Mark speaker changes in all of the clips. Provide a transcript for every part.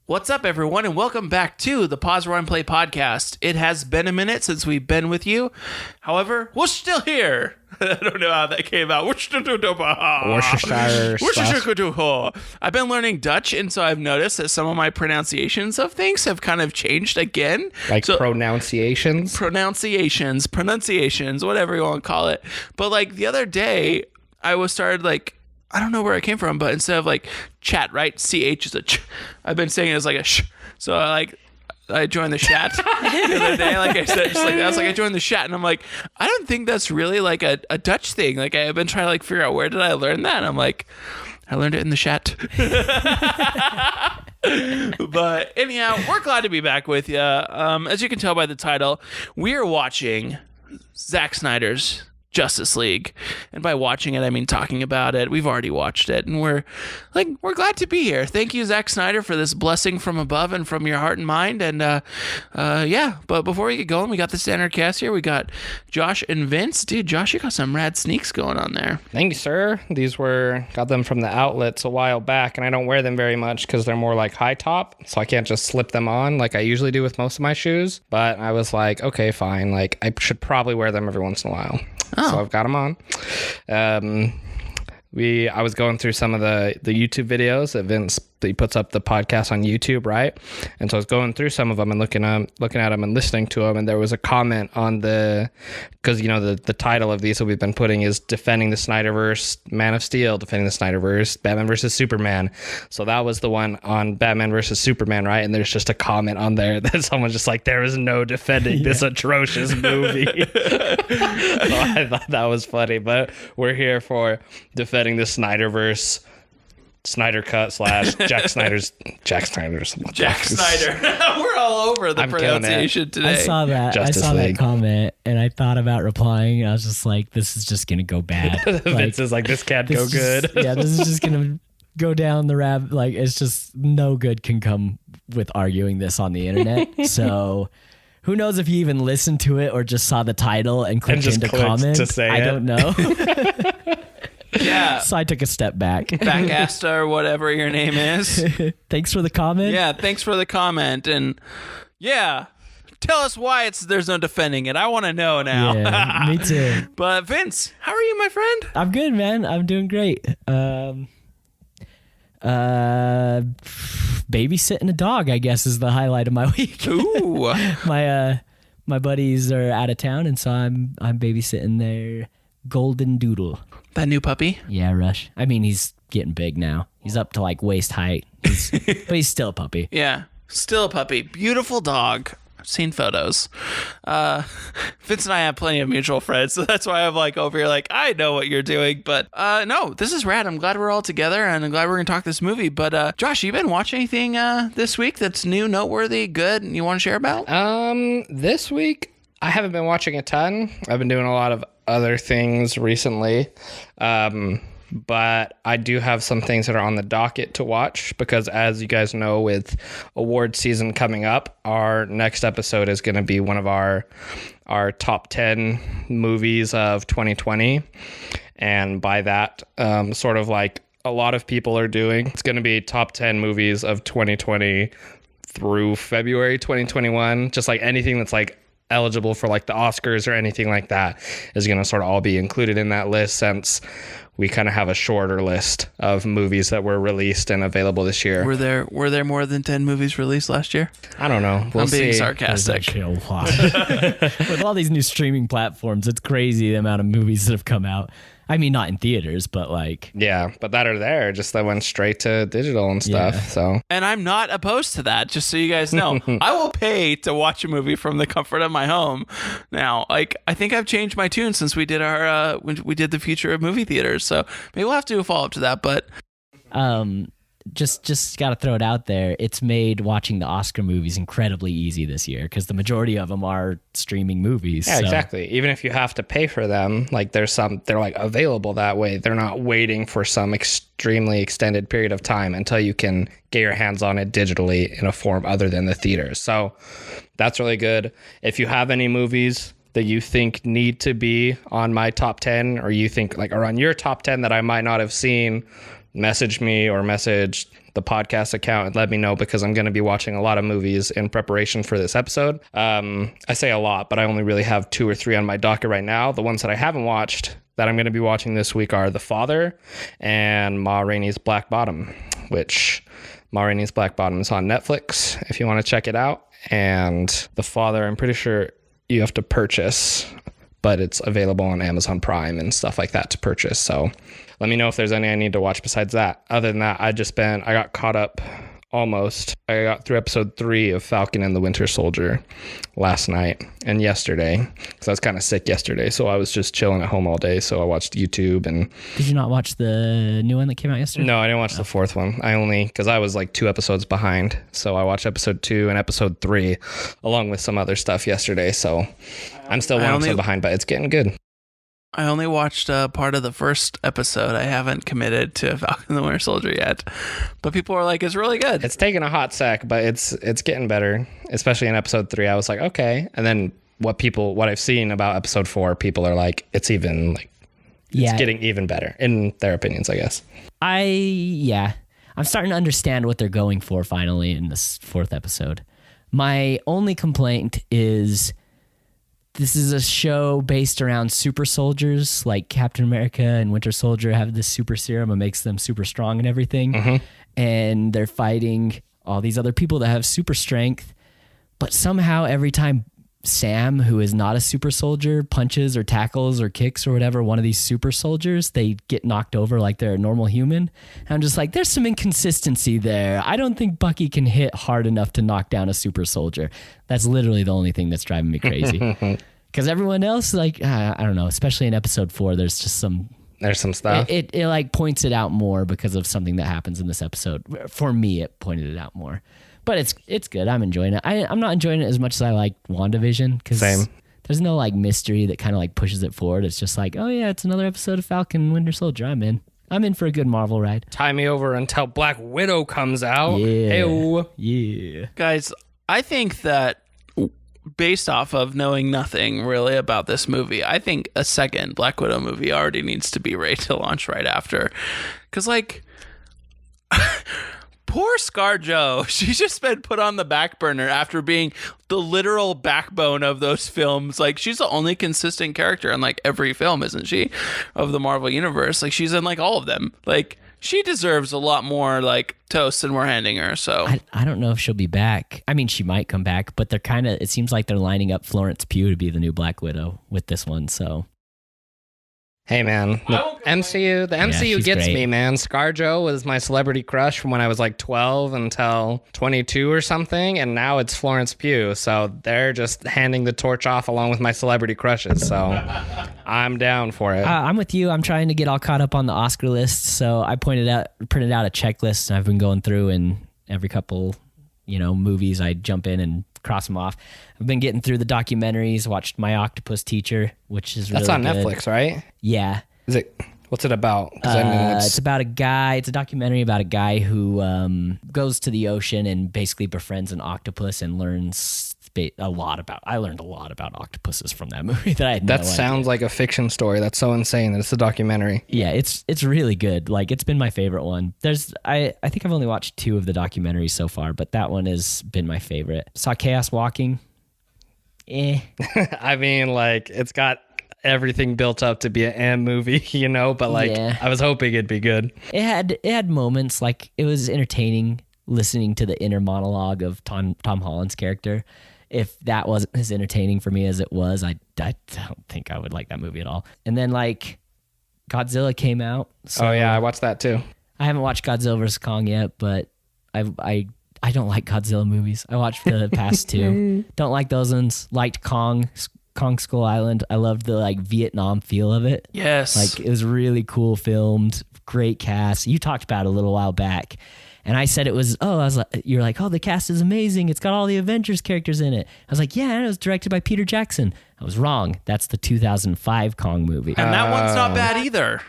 Speaker 1: What's up, everyone, and welcome back to the Pause Run Play podcast. It has been a minute since we've been with you. However, we're still here. I don't know how that came out. I've been learning Dutch, and so I've noticed that some of my pronunciations of things have kind of changed again.
Speaker 2: Pronunciations,
Speaker 1: whatever you want to call it. But like the other day, I I don't know where it came from, but instead of like chat, right? CH is a ch. I've been saying it as like a sh. So I joined the chat the other day. Like I said, just like that. I was like, I joined the chat, and I'm like, I don't think that's really like a Dutch thing. Like I've been trying to like figure out where did I learn that. And I'm like, I learned it in the chat. But anyhow, we're glad to be back with you. As you can tell by the title, we are watching Zack Snyder's Justice League, and by watching it I mean talking about it. We've already watched it, and we're glad to be here. Thank you, Zack Snyder, for this blessing from above and from your heart and mind. And but before we get going, we got the standard cast here. We got Josh and Vince. Dude, Josh, you got some rad sneaks going on there.
Speaker 2: Thank you, sir. Got them from the outlets a while back, and I don't wear them very much because they're more like high top, so I can't just slip them on like I usually do with most of my shoes. But I was like, okay, fine, like I should probably wear them every once in a while. So I've got them on. I was going through some of the YouTube videos that Vince, he puts up the podcast on YouTube, right? And so I was going through some of them and looking at them and listening to them. And there was a comment on because the title of these that we've been putting is Defending the Snyderverse, Man of Steel, Defending the Snyderverse, Batman versus Superman. So that was the one on Batman versus Superman, right? And there's just a comment on there that someone's just like, there is no defending this atrocious movie. So I thought that was funny, but we're here for Defending the Snyderverse, Snyder Cut / Zack Snyder.
Speaker 1: We're all over the pronunciation today.
Speaker 3: I saw that. That comment, and I thought about replying. And I was just like, "This is just gonna go bad."
Speaker 2: Vince is like, "This can't go good."
Speaker 3: This is just gonna go down the rabbit. Like, it's just no good can come with arguing this on the internet. So, who knows if he even listened to it or just saw the title and clicked into comment? I don't know.
Speaker 1: Yeah.
Speaker 3: So I took a step back.
Speaker 1: Backasta or whatever your name is.
Speaker 3: Thanks for the comment.
Speaker 1: Yeah, thanks for the comment. And yeah, tell us why there's no defending it. I want to know now.
Speaker 3: Yeah, me too.
Speaker 1: But Vince, how are you, my friend?
Speaker 3: I'm good, man. I'm doing great. Babysitting a dog, I guess, is the highlight of my week.
Speaker 1: Ooh.
Speaker 3: My buddies are out of town, and so I'm babysitting their golden doodle.
Speaker 1: That new puppy?
Speaker 3: Yeah, Rush. I mean, he's getting big now. He's up to like waist height. But he's still a puppy.
Speaker 1: Yeah, still a puppy. Beautiful dog. I've seen photos. Vince and I have plenty of mutual friends, so that's why I'm like over here like, I know what you're doing. But no, this is rad. I'm glad we're all together, and I'm glad we're going to talk this movie. But Josh, you been watching anything this week that's new, noteworthy, good, and you want to share about?
Speaker 2: This week, I haven't been watching a ton. I've been doing a lot of other things recently, but I do have some things that are on the docket to watch because, as you guys know, with award season coming up, our next episode is going to be one of our top 10 movies of 2020, and by that, sort of like a lot of people are doing, it's going to be top 10 movies of 2020 through February 2021, just like anything that's like eligible for like the Oscars or anything like that is going to sort of all be included in that list, since we kind of have a shorter list of movies that were released and available this year.
Speaker 1: Were there more than 10 movies released last year?
Speaker 2: I don't know.
Speaker 1: I'm being sarcastic.
Speaker 3: With all these new streaming platforms, it's crazy the amount of movies that have come out. I mean, not in theaters, but like...
Speaker 2: Yeah, but that are there, just that went straight to digital and stuff, so...
Speaker 1: And I'm not opposed to that, just so you guys know. I will pay to watch a movie from the comfort of my home. Now, like, I think I've changed my tune since we did when we did the future of movie theaters, so maybe we'll have to do a follow-up to that, but...
Speaker 3: Just got to throw it out there. It's made watching the Oscar movies incredibly easy this year because the majority of them are streaming movies.
Speaker 2: Yeah, exactly. Even if you have to pay for them, like they're like available that way. They're not waiting for some extremely extended period of time until you can get your hands on it digitally in a form other than the theaters. So that's really good. If you have any movies that you think need to be on my top 10, or you think like are on your top 10 that I might not have seen, message me or message the podcast account and let me know, because I'm going to be watching a lot of movies in preparation for this episode. I say a lot, but I only really have 2 or 3 on my docket right now. The ones that I haven't watched that I'm going to be watching this week are The Father and Ma Rainey's Black Bottom, which Ma Rainey's Black Bottom is on Netflix if you want to check it out. And The Father, I'm pretty sure you have to purchase, but it's available on Amazon Prime and stuff like that to purchase. So let me know if there's any I need to watch besides that. Other than that, I got caught up almost. I got through episode 3 of Falcon and the Winter Soldier last night and yesterday, because I was kind of sick yesterday. So I was just chilling at home all day. So I watched YouTube. And
Speaker 3: did you not watch the new one that came out yesterday?
Speaker 2: No, I didn't watch the 4th one. Because I was like 2 episodes behind. So I watched episode 2 and episode 3 along with some other stuff yesterday. So I'm still 1 episode behind, but it's getting good.
Speaker 1: I only watched part of the first episode. I haven't committed to Falcon and the Winter Soldier yet, but people are like, it's really good.
Speaker 2: It's taken a hot sec, but it's getting better, especially in episode 3. I was like, okay. And then what I've seen about episode 4, people are like, it's getting even better in their opinions, I guess.
Speaker 3: I'm starting to understand what they're going for finally in this 4th episode. My only complaint is, this is a show based around super soldiers, like Captain America and Winter Soldier have this super serum that makes them super strong and everything. Mm-hmm. And they're fighting all these other people that have super strength. But somehow every time Sam, who is not a super soldier, punches or tackles or kicks or whatever one of these super soldiers, they get knocked over like they're a normal human. And I'm just like, there's some inconsistency there. I don't think Bucky can hit hard enough to knock down a super soldier. That's literally the only thing that's driving me crazy. Because everyone else, like, I don't know, especially in episode 4, there's some
Speaker 2: stuff.
Speaker 3: It like points it out more because of something that happens in this episode. For me, it pointed it out more. But it's good. I'm enjoying it. I'm not enjoying it as much as I like WandaVision, because there's no like mystery that kind of like pushes it forward. It's just like, oh yeah, it's another episode of Falcon and Winter Soldier. I'm in for a good Marvel ride.
Speaker 2: Tie me over until Black Widow comes out.
Speaker 3: Yeah.
Speaker 2: Ew.
Speaker 3: Yeah.
Speaker 1: Guys, I think that based off of knowing nothing really about this movie, I think a second Black Widow movie already needs to be ready to launch right after. Because like... Poor ScarJo. She's just been put on the back burner after being the literal backbone of those films. Like, she's the only consistent character in like every film, isn't she, of the Marvel universe? Like, she's in like all of them. Like, she deserves a lot more like toast than we're handing her. So
Speaker 3: I don't know if she'll be back. I mean, she might come back, but it seems like they're lining up Florence Pugh to be the new Black Widow with this one. So
Speaker 2: hey man, the MCU gets
Speaker 3: great.
Speaker 2: Me, man. ScarJo was my celebrity crush from when I was like 12 until 22 or something, and now it's Florence Pugh. So they're just handing the torch off along with my celebrity crushes. So I'm down for it.
Speaker 3: I'm with you. I'm trying to get all caught up on the Oscar list. So I printed out a checklist, and I've been going through, and every couple, movies I jump in and cross them off. I've been getting through the documentaries, watched My Octopus Teacher, which is really
Speaker 2: That's on
Speaker 3: good.
Speaker 2: Netflix, right?
Speaker 3: Yeah.
Speaker 2: What's it about?
Speaker 3: It's about a guy. It's a documentary about a guy who goes to the ocean and basically befriends an octopus and learns a lot about. I learned a lot about octopuses from that movie that I had no idea.
Speaker 2: That sounds like a fiction story. That's so insane that it's a documentary.
Speaker 3: Yeah, it's really good. Like, it's been my favorite one. I think I've only watched 2 of the documentaries so far, but that one has been my favorite. Saw Chaos Walking.
Speaker 2: I mean, like, it's got everything built up to be an M movie, but like, yeah. I was hoping it'd be good.
Speaker 3: It had moments, like, it was entertaining listening to the inner monologue of Tom Holland's character. If that wasn't as entertaining for me as it was, I don't think I would like that movie at all. And then like Godzilla came out. So
Speaker 2: oh yeah, I watched that too.
Speaker 3: I haven't watched Godzilla vs. Kong yet, but I don't like Godzilla movies. I watched the past 2. Don't like those ones. Liked Kong Skull Island. I loved the like Vietnam feel of it.
Speaker 1: yes,
Speaker 3: Like, it was really cool filmed, great cast. You talked about it a little while back. And I said it was, you're like, oh, the cast is amazing. It's got all the Avengers characters in it. I was like, yeah, and it was directed by Peter Jackson. I was wrong. That's the 2005 Kong movie.
Speaker 1: and that one's not bad either.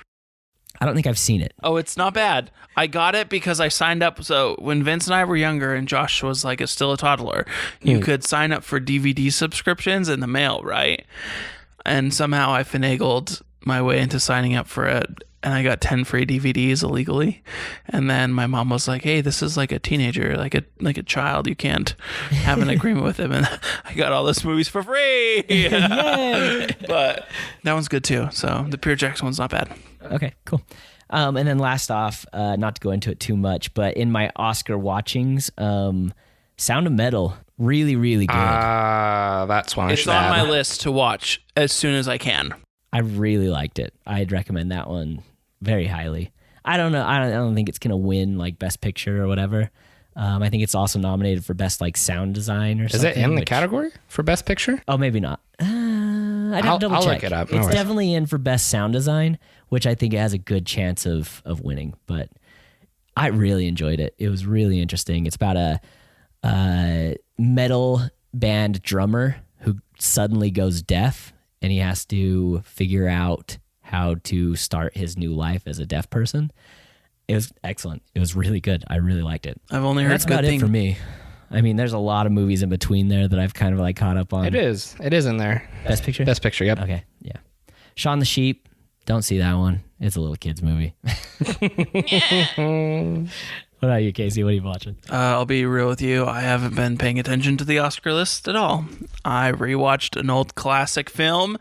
Speaker 3: I don't think I've seen it.
Speaker 1: Oh, it's not bad. I got it because I signed up. So when Vince and I were younger and Josh was like still a toddler, you could sign up for DVD subscriptions in the mail, right? And somehow I finagled my way into signing up for and I got 10 free DVDs illegally. And then my mom was like, "Hey, this is like a teenager, like a child. You can't have an agreement with him." And I got all those movies for free.
Speaker 3: Yay!
Speaker 1: But that one's good too. So the Peter Jackson one's not bad.
Speaker 3: Okay, cool. And then last off, not to go into it too much, but in my Oscar watchings, Sound of Metal, really, really good.
Speaker 2: That's one I
Speaker 1: It's
Speaker 2: should
Speaker 1: on
Speaker 2: add.
Speaker 1: my list to watch as soon as I can.
Speaker 3: I really liked it. I'd recommend that one very highly. I don't know. I don't think it's gonna win like Best Picture or whatever. I think it's also nominated for Best like Sound Design or something.
Speaker 2: Is it in the category for Best Picture?
Speaker 3: Oh, maybe not. I'd have to double
Speaker 2: I'll
Speaker 3: check.
Speaker 2: look it up. No
Speaker 3: It's
Speaker 2: worries.
Speaker 3: definitely in for Best Sound Design, which I think it has a good chance of winning. But I really enjoyed it. It was really interesting. It's about a metal band drummer who suddenly goes deaf, and he has to figure out how to start his new life as a deaf person. It was excellent. It was really good. I really liked it.
Speaker 1: I've only heard
Speaker 3: That's
Speaker 1: good
Speaker 3: about
Speaker 1: things.
Speaker 3: it for me. I mean, there's a lot of movies in between there that I've kind of like caught up on.
Speaker 2: It is in there.
Speaker 3: Best Picture?
Speaker 2: Best Picture, yep.
Speaker 3: Okay, yeah. Shaun the Sheep. Don't see that one. It's a little kid's movie. What about you, Casey? What are you watching?
Speaker 1: I'll be real with you. I haven't been paying attention to the Oscar list at all. I rewatched an old classic film,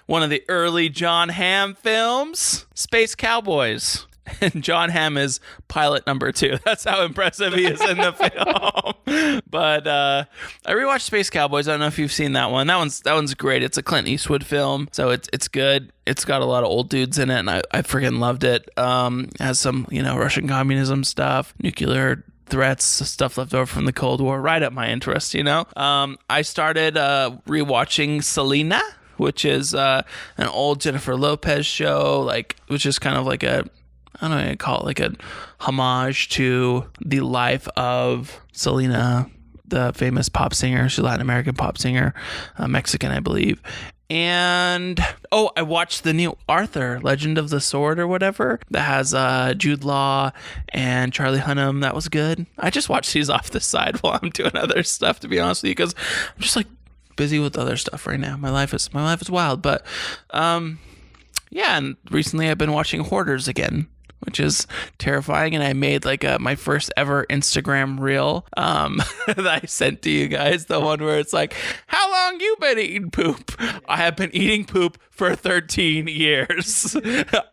Speaker 1: one of the early John Hamm films, Space Cowboys. And John Hamm is pilot number 2. That's how impressive he is in the film. But I rewatched Space Cowboys. I don't know if you've seen that one. That one's great. It's a Clint Eastwood film, so it's good. It's got a lot of old dudes in it, and I freaking loved it. It has some Russian communism stuff, nuclear threats, stuff left over from the Cold War, right up my interest. I started rewatching Selena, which is an old Jennifer Lopez show, which is kind of like I don't know, I call it like a homage to the life of Selena, the famous pop singer. She's a Latin American pop singer, Mexican, I believe. And I watched the new Arthur, Legend of the Sword or whatever, that has Jude Law and Charlie Hunnam. That was good. I just watched these off the side while I'm doing other stuff, to be honest with you, because I'm just busy with other stuff right now. My life is wild, but yeah. And recently I've been watching Hoarders again, which is terrifying. And I made my first ever Instagram reel that I sent to you guys. The one where it's like, how long you been eating poop? I have been eating poop for 13 years.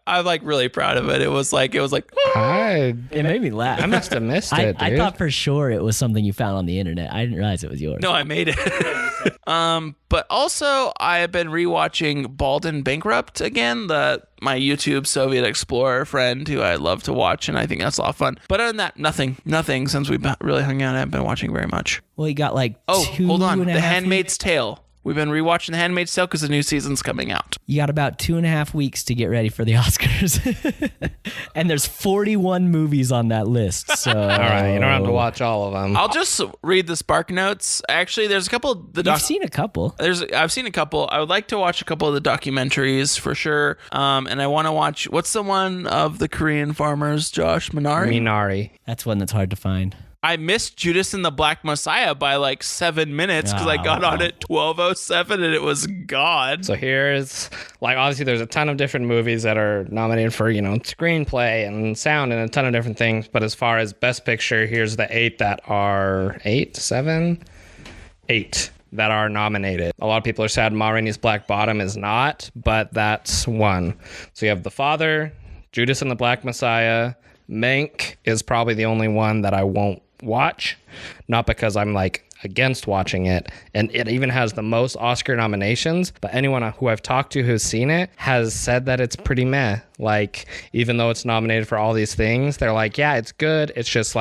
Speaker 1: I'm really proud of it. It was like,
Speaker 3: It made me laugh.
Speaker 2: I must have missed it,
Speaker 3: I
Speaker 2: dude.
Speaker 3: thought for sure it was something you found on the internet. I didn't realize it was yours.
Speaker 1: no, I made it. But also I have been rewatching Bald and Bankrupt again, my YouTube Soviet Explorer friend who I love to watch, and I think that's a lot of fun. But other than that, nothing since we've really hung out. I haven't been watching very much.
Speaker 3: Well, you got
Speaker 1: Hold on. The
Speaker 3: 2.5
Speaker 1: Handmaid's Tale. We've been rewatching The Handmaid's Tale because the new season's coming out.
Speaker 3: You got about 2.5 weeks to get ready for the Oscars. And there's 41 movies on that list. So
Speaker 2: All right, you don't have to watch all of them.
Speaker 1: I'll just read the Spark Notes. Actually, there's a couple.
Speaker 3: You've seen a couple.
Speaker 1: I've seen a couple. I would like to watch a couple of the documentaries for sure. And I want to watch, what's the one of the Korean farmers, Josh
Speaker 2: Minari.
Speaker 3: That's one that's hard to find.
Speaker 1: I missed Judas and the Black Messiah by 7 minutes because I got on at 12:07 and it was gone.
Speaker 2: So here's obviously there's a ton of different movies that are nominated for screenplay and sound and a ton of different things. But as far as Best Picture, here's the 8 that are 8 that are nominated. A lot of people are sad Ma Rainey's Black Bottom is not, but that's one. So you have The Father, Judas and the Black Messiah. Mank is probably the only one that I won't watch, not because I'm against watching it, and it even has the most Oscar nominations, but anyone who I've talked to who's seen it has said that it's pretty meh. Even though it's nominated for all these things, they're yeah, it's good, it's just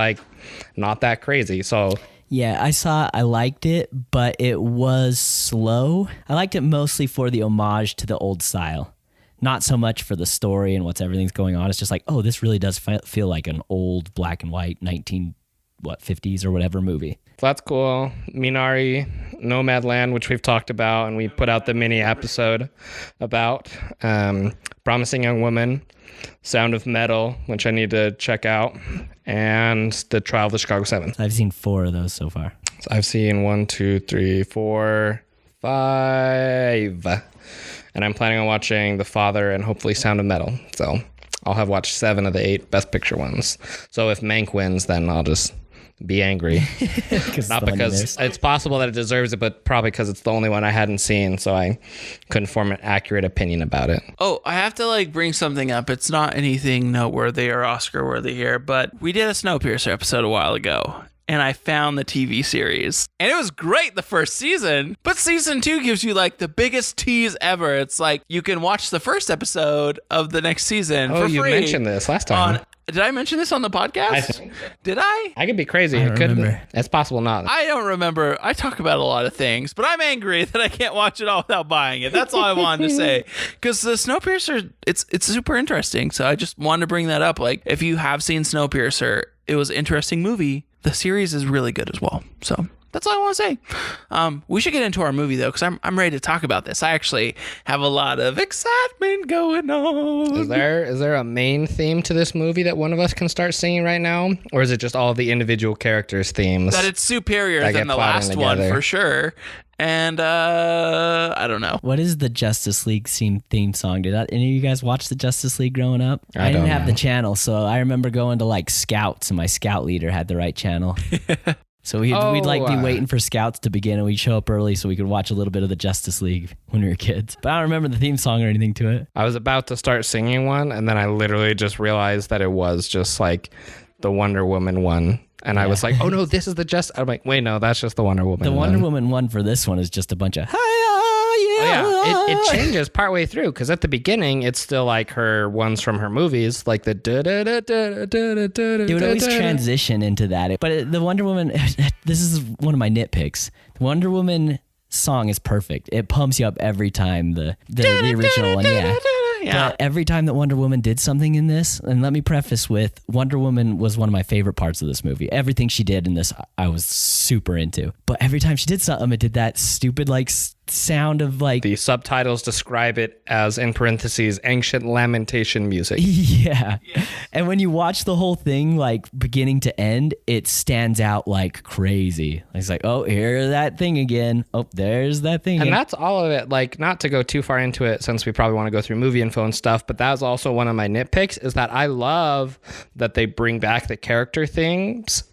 Speaker 2: not that crazy. So
Speaker 3: Yeah, I liked it, but it was slow. I liked it mostly for the homage to the old style. Not so much for the story and everything's going on. It's just this really does feel like an old black and white 50s or whatever movie.
Speaker 2: So that's cool. Minari, Nomadland, which we've talked about, and we put out the mini episode about. Promising Young Woman, Sound of Metal, which I need to check out, and The Trial of the Chicago 7.
Speaker 3: I've seen 4 of those so far.
Speaker 2: So I've seen 1, 2, 3, 4, 5. And I'm planning on watching The Father and hopefully Sound of Metal. So I'll have watched 7 of the 8 Best Picture ones. So if Mank wins, then I'll just be angry. Not because it's possible that it deserves it, but probably because it's the only one I hadn't seen, so I couldn't form an accurate opinion about it.
Speaker 1: Oh, I have to bring something up. It's not anything noteworthy or Oscar worthy here, but we did a Snowpiercer episode a while ago, and I found the TV series. And it was great the first season, but season 2 gives you the biggest tease ever. It's you can watch the first episode of the next season for free.
Speaker 2: You mentioned this last time.
Speaker 1: Did I mention this on the podcast?
Speaker 2: I think so.
Speaker 1: Did I?
Speaker 2: I could be crazy.
Speaker 3: I don't remember.
Speaker 2: It's possible not.
Speaker 1: I don't remember. I talk about a lot of things, but I'm angry that I can't watch it all without buying it. That's all I wanted to say. Because the Snowpiercer, it's super interesting. So I just wanted to bring that up. If you have seen Snowpiercer, it was an interesting movie. The series is really good as well. So that's all I want to say. We should get into our movie, though, because I'm ready to talk about this. I actually have a lot of excitement going on.
Speaker 2: Is there a main theme to this movie that one of us can start singing right now? Or is it just all of the individual characters' themes?
Speaker 1: That it's superior than the last one, for sure. And I don't know.
Speaker 3: What is the Justice League theme song? Did any of you guys watch the Justice League growing up? I didn't have the channel, so I remember going to Scouts, and my scout leader had the right channel. So we'd be waiting for Scouts to begin, and we'd show up early so we could watch a little bit of the Justice League when we were kids. But I don't remember the theme song or anything to it.
Speaker 2: I was about to start singing one, and then I literally just realized that it was just the Wonder Woman one. And I was like, oh no, this is the Justice. I'm like, wait, no, that's just the Wonder Woman.
Speaker 3: The Wonder Woman one for this one is just a bunch of,
Speaker 2: it changes partway through, because at the beginning it's still her ones from her movies, like the da da da da da da.
Speaker 3: It would always transition into that. But the Wonder Woman, this is one of my nitpicks. The Wonder Woman song is perfect. It pumps you up every time. The original one, yeah. But every time that Wonder Woman did something in this, and let me preface with, Wonder Woman was one of my favorite parts of this movie. Everything she did in this, I was super into. But every time she did something, it did that stupid sound of
Speaker 2: the subtitles describe it as, in parentheses, ancient lamentation music.
Speaker 3: Yeah. And when you watch the whole thing beginning to end, it stands out like crazy. It's oh, here's that thing again. Oh, there's that thing
Speaker 2: and
Speaker 3: again.
Speaker 2: That's all of it. Not to go too far into it, since we probably want to go through movie info and stuff, but that was also one of my nitpicks, is that I love that they bring back the character themes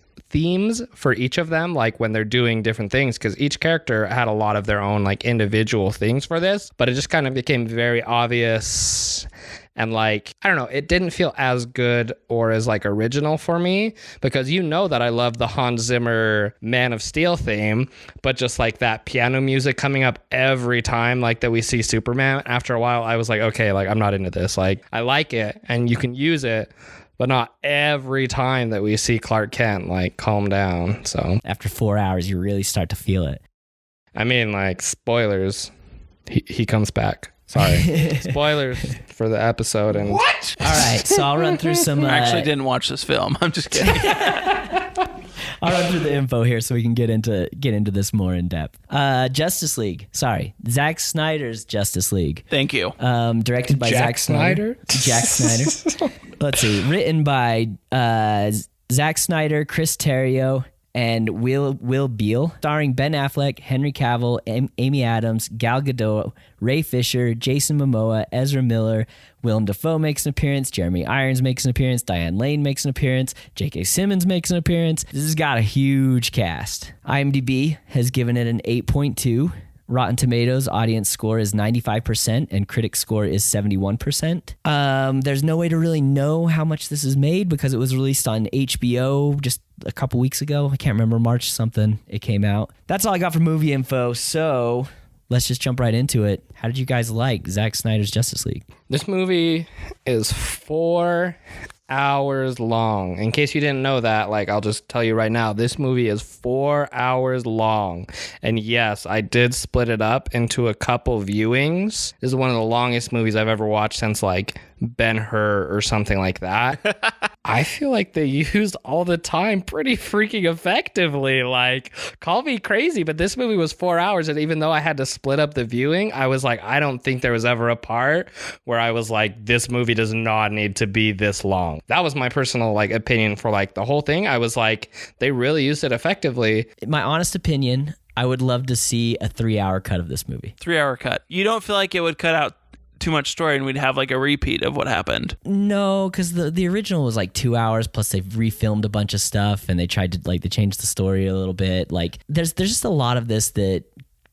Speaker 2: for each of them, when they're doing different things, because each character had a lot of their own individual things for this, but it just kind of became very obvious, and I don't know, it didn't feel as good or as original for me, because that I love the Hans Zimmer Man of Steel theme, but just that piano music coming up every time that we see Superman, after a while I was okay, I'm not into this. I like it and you can use it, but not every time that we see Clark Kent, calm down. So
Speaker 3: after 4 hours, you really start to feel it.
Speaker 2: I mean, spoilers, he comes back. Sorry. Spoilers for the episode. And
Speaker 1: what?
Speaker 3: All right, so I'll run through some...
Speaker 1: I actually didn't watch this film. I'm just kidding.
Speaker 3: I'll run through the info here so we can get into this more in depth. Zack Snyder's Justice League.
Speaker 1: Thank you.
Speaker 3: Directed by Zack Snyder. Zack Snyder. Let's see. Written by Zack Snyder, Chris Terrio, and Will Beal. Starring Ben Affleck, Henry Cavill, Amy Adams, Gal Gadot, Ray Fisher, Jason Momoa, Ezra Miller. Willem Dafoe makes an appearance. Jeremy Irons makes an appearance. Diane Lane makes an appearance. J.K. Simmons makes an appearance. This has got a huge cast. IMDb has given it an 8.2. Rotten Tomatoes audience score is 95% and critic score is 71%. There's no way to really know how much this is made because it was released on HBO just a couple weeks ago. I can't remember, March something it came out. That's all I got for movie info. So let's just jump right into it. How did you guys like Zack Snyder's Justice League?
Speaker 2: This movie is 4 hours long. In case you didn't know that, I'll just tell you right now, this movie is 4 hours long. And yes, I did split it up into a couple viewings. This is one of the longest movies I've ever watched since Ben-Hur or something like that. I feel like they used all the time pretty freaking effectively. Call me crazy, but this movie was 4 hours, and even though I had to split up the viewing, I was I don't think there was ever a part where I was this movie does not need to be this long. That was my personal opinion for the whole thing. I was they really used it effectively.
Speaker 3: My honest opinion, I would love to see a 3 hour cut of this movie.
Speaker 1: 3 hour cut. You don't feel like it would cut out too much story and we'd have like a repeat of what happened.
Speaker 3: No, because the original was like 2 hours, plus they've refilmed a bunch of stuff and they tried to like they changed the story a little bit. Like there's just a lot of this that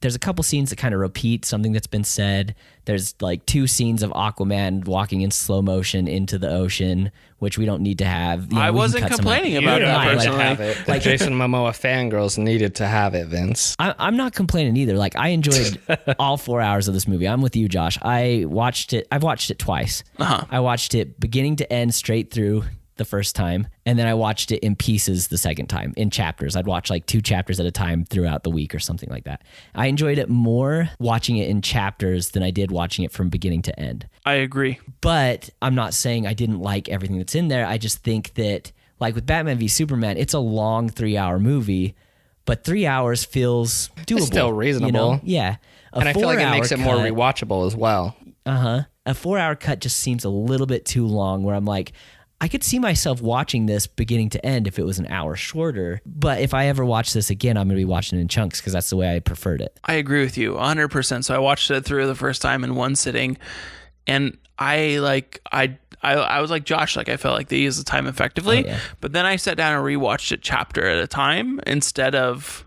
Speaker 3: there's a couple scenes that kind of repeat something that's been said. There's like 2 scenes of Aquaman walking in slow motion into the ocean, which we don't need to have. You know,
Speaker 1: I wasn't complaining about that personally.
Speaker 2: Have it. Like Jason Momoa fangirls needed to have it, Vince.
Speaker 3: I'm not complaining either. Like I enjoyed all 4 hours of this movie. I'm with you, Josh. I've watched it twice. I watched it beginning to end straight through the first time, and then I watched it in pieces the second time, in chapters. I'd watch like 2 chapters at a time throughout the week or something like that. I enjoyed it more watching it in chapters than I did watching it from beginning to end.
Speaker 1: I agree.
Speaker 3: But I'm not saying I didn't like everything that's in there. I just think that, like with Batman v Superman, it's a long 3-hour movie, but 3 hours feels doable.
Speaker 2: It's still reasonable.
Speaker 3: You know? Yeah.
Speaker 2: And I feel like it makes it more rewatchable as well.
Speaker 3: A 4-hour cut just seems a little bit too long, where I'm like, I could see myself watching this beginning to end if it was an hour shorter. But if I ever watch this again, I'm going to be watching it in chunks because that's the way I preferred it.
Speaker 1: I agree with you 100%. So I watched it through the first time in one sitting, and I was like Josh, like I felt like they used the time effectively. Oh, yeah. But then I sat down and rewatched it chapter at a time instead of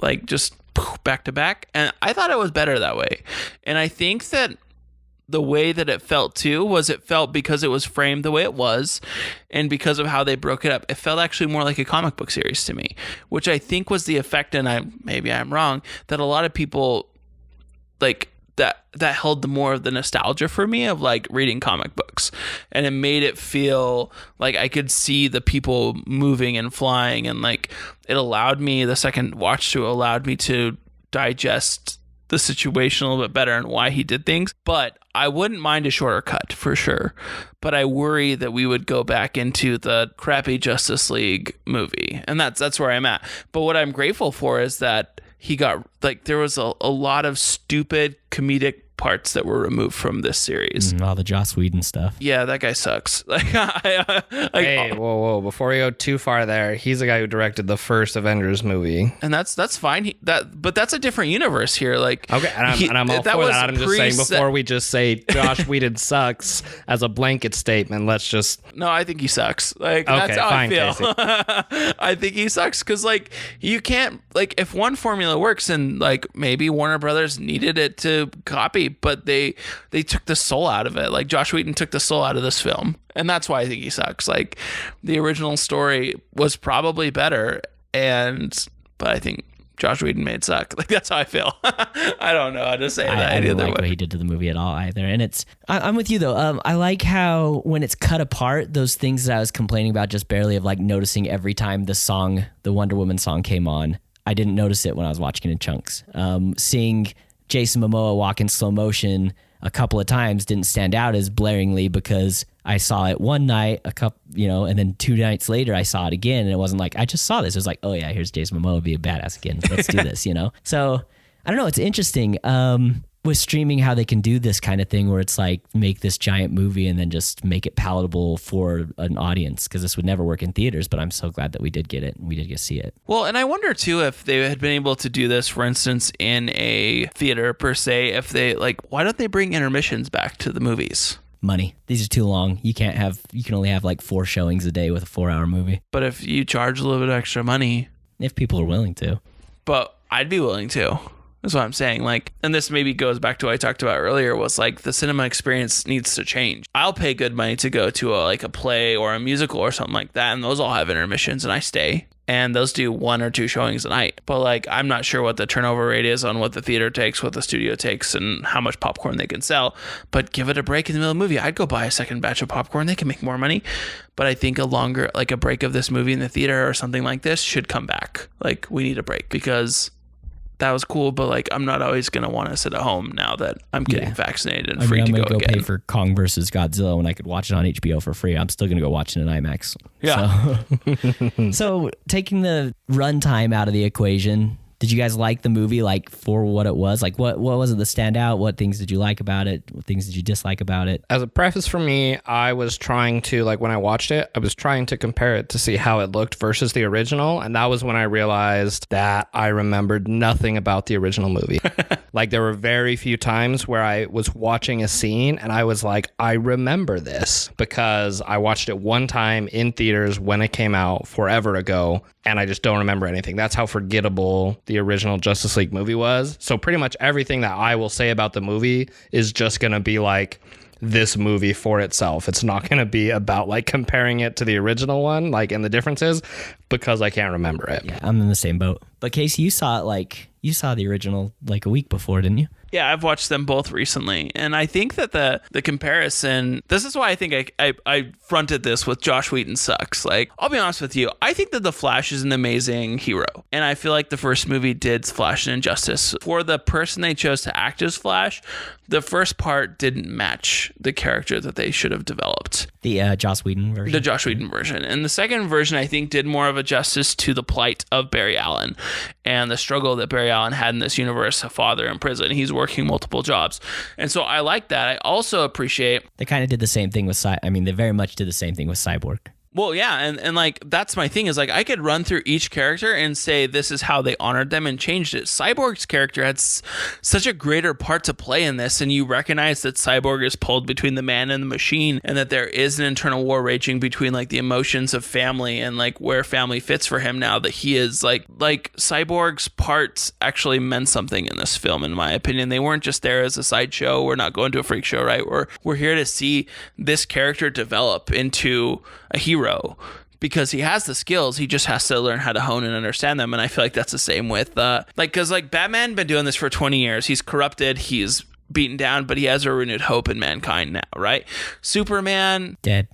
Speaker 1: like just back to back. And I thought it was better that way. And I think that the way that it felt too was it felt because it was framed the way it was and because of how they broke it up, it felt actually more like a comic book series to me, which I think was the effect, and maybe I'm wrong, that a lot of people like that held the more of the nostalgia for me of like reading comic books, and it made it feel like I could see the people moving and flying, and like it allowed me, the second watch through allowed me to digest the situation a little bit better and why he did things. But I wouldn't mind a shorter cut for sure. But I worry that we would go back into the crappy Justice League movie. And that's where I'm at. But what I'm grateful for is that he got, like, there was a lot of stupid comedic parts that were removed from this series.
Speaker 3: All the Joss Whedon stuff.
Speaker 1: Yeah, that guy sucks.
Speaker 2: Hey, whoa! Before we go too far there, he's the guy who directed the first Avengers movie,
Speaker 1: and that's fine. But that's a different universe here. Like,
Speaker 2: okay, and I'm all for that. I'm just saying, before we just say Josh Whedon sucks as a blanket statement, let's just.
Speaker 1: No, I think he sucks. Like,
Speaker 2: okay,
Speaker 1: that's how
Speaker 2: fine,
Speaker 1: I feel. I think he sucks because, like, you can't, like, if one formula works, and like maybe Warner Brothers needed it to copy, but they took the soul out of it. Like, Josh Whedon took the soul out of this film, and that's why I think he sucks. Like, the original story was probably better, but I think Josh Whedon made it suck. Like, that's how I feel. I don't know how to say that.
Speaker 3: I didn't like what he did to the movie at all either. And I'm with you though. I like how when it's cut apart, those things that I was complaining about just barely, of like noticing every time the Wonder Woman song came on, I didn't notice it when I was watching it in chunks. Seeing Jason Momoa walk in slow motion a couple of times didn't stand out as blaringly because I saw it one night, and then 2 nights later I saw it again, and it wasn't like I just saw this. It was like, oh yeah, here's Jason Momoa be a badass again. Let's do this, So I don't know. It's interesting with streaming how they can do this kind of thing where it's like make this giant movie and then just make it palatable for an audience, because this would never work in theaters. But I'm so glad that we did get it and we did get to see it.
Speaker 1: Well, and I wonder too if they had been able to do this, for instance, in a theater per se, if they why don't they bring intermissions back to the movies?
Speaker 3: Money. These are too long. You can only have like 4 showings a day with a 4-hour movie.
Speaker 1: But if you charge a little bit extra money,
Speaker 3: if people are willing to.
Speaker 1: But I'd be willing to. That's what I'm saying. Like, and this maybe goes back to what I talked about earlier, was like the cinema experience needs to change. I'll pay good money to go to a play or a musical or something like that, and those all have intermissions, and I stay. And those do 1 or 2 showings a night. But like, I'm not sure what the turnover rate is on what the theater takes, what the studio takes, and how much popcorn they can sell. But give it a break in the middle of the movie. I'd go buy a second batch of popcorn. They can make more money. But I think a break of this movie in the theater or something like this should come back. Like, we need a break because that was cool, but like, I'm not always going to want to sit at home now that I'm getting vaccinated and free to go again.
Speaker 3: I'm going to go pay for Kong versus Godzilla when I could watch it on HBO for free. I'm still going to go watch it in IMAX.
Speaker 1: Yeah.
Speaker 3: So taking the runtime out of the equation, Did you guys like the movie like for what it was? Like what was it that stand out? What things did you like about it? What things did you dislike about it?
Speaker 2: As a preface for me, I was trying to, like, when I watched it, I was trying to compare it to see how it looked versus the original. And that was when I realized that I remembered nothing about the original movie. Like, there were very few times where I was watching a scene and I was like, I remember this, because I watched it one time in theaters when it came out forever ago, and I just don't remember anything. That's how forgettable the original Justice League movie was. So pretty much everything that I will say about the movie is just going to be like this movie for itself. It's not going to be about like comparing it to the original one, like, and the differences, because I can't remember it.
Speaker 3: Yeah, I'm in the same boat. But Casey, you saw the original like a week before, didn't you?
Speaker 1: Yeah, I've watched them both recently, and I think that the comparison, this is why I think I fronted this with Josh Whedon sucks. Like, I'll be honest with you, I think that The Flash is an amazing hero, and I feel like the first movie did Flash an injustice. For the person they chose to act as Flash, the first part didn't match the character that they should have developed.
Speaker 3: The Joss Whedon version.
Speaker 1: The Josh Whedon version. And the second version, I think, did more of a justice to the plight of Barry Allen and the struggle that Barry Allen had in this universe, a father in prison. He's working multiple jobs. And so I like that. I also appreciate...
Speaker 3: They kind of did the same thing with they very much did the same thing with Cyborg.
Speaker 1: Well, yeah, and like, that's my thing, is like, I could run through each character and say this is how they honored them and changed it. Cyborg's character had such a greater part to play in this, and you recognize that Cyborg is pulled between the man and the machine, and that there is an internal war raging between like the emotions of family and like where family fits for him now that he is like Cyborg's parts actually meant something in this film, in my opinion. They weren't just there as a sideshow. We're not going to a freak show, right? We're here to see this character develop into a hero, because he has the skills. He just has to learn how to hone and understand them. And I feel like that's the same with because Batman been doing this for 20 years. He's corrupted, he's beaten down, but he has a renewed hope in mankind now, right? Superman dead.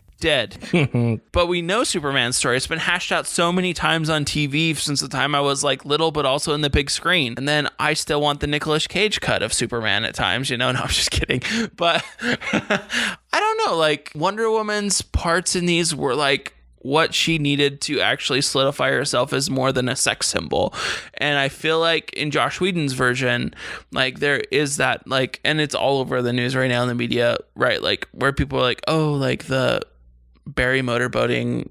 Speaker 1: But we know Superman's story. It's been hashed out so many times on TV since the time I was like little, but also in the big screen. And then I still want the Nicolas Cage cut of Superman at times, No, I'm just kidding. But I don't know, like, Wonder Woman's parts in these were like what she needed to actually solidify herself as more than a sex symbol. And I feel like in Josh Whedon's version, like, there is that, like, and it's all over the news right now in the media, right? Like, where people are like, oh, like the Barry motorboating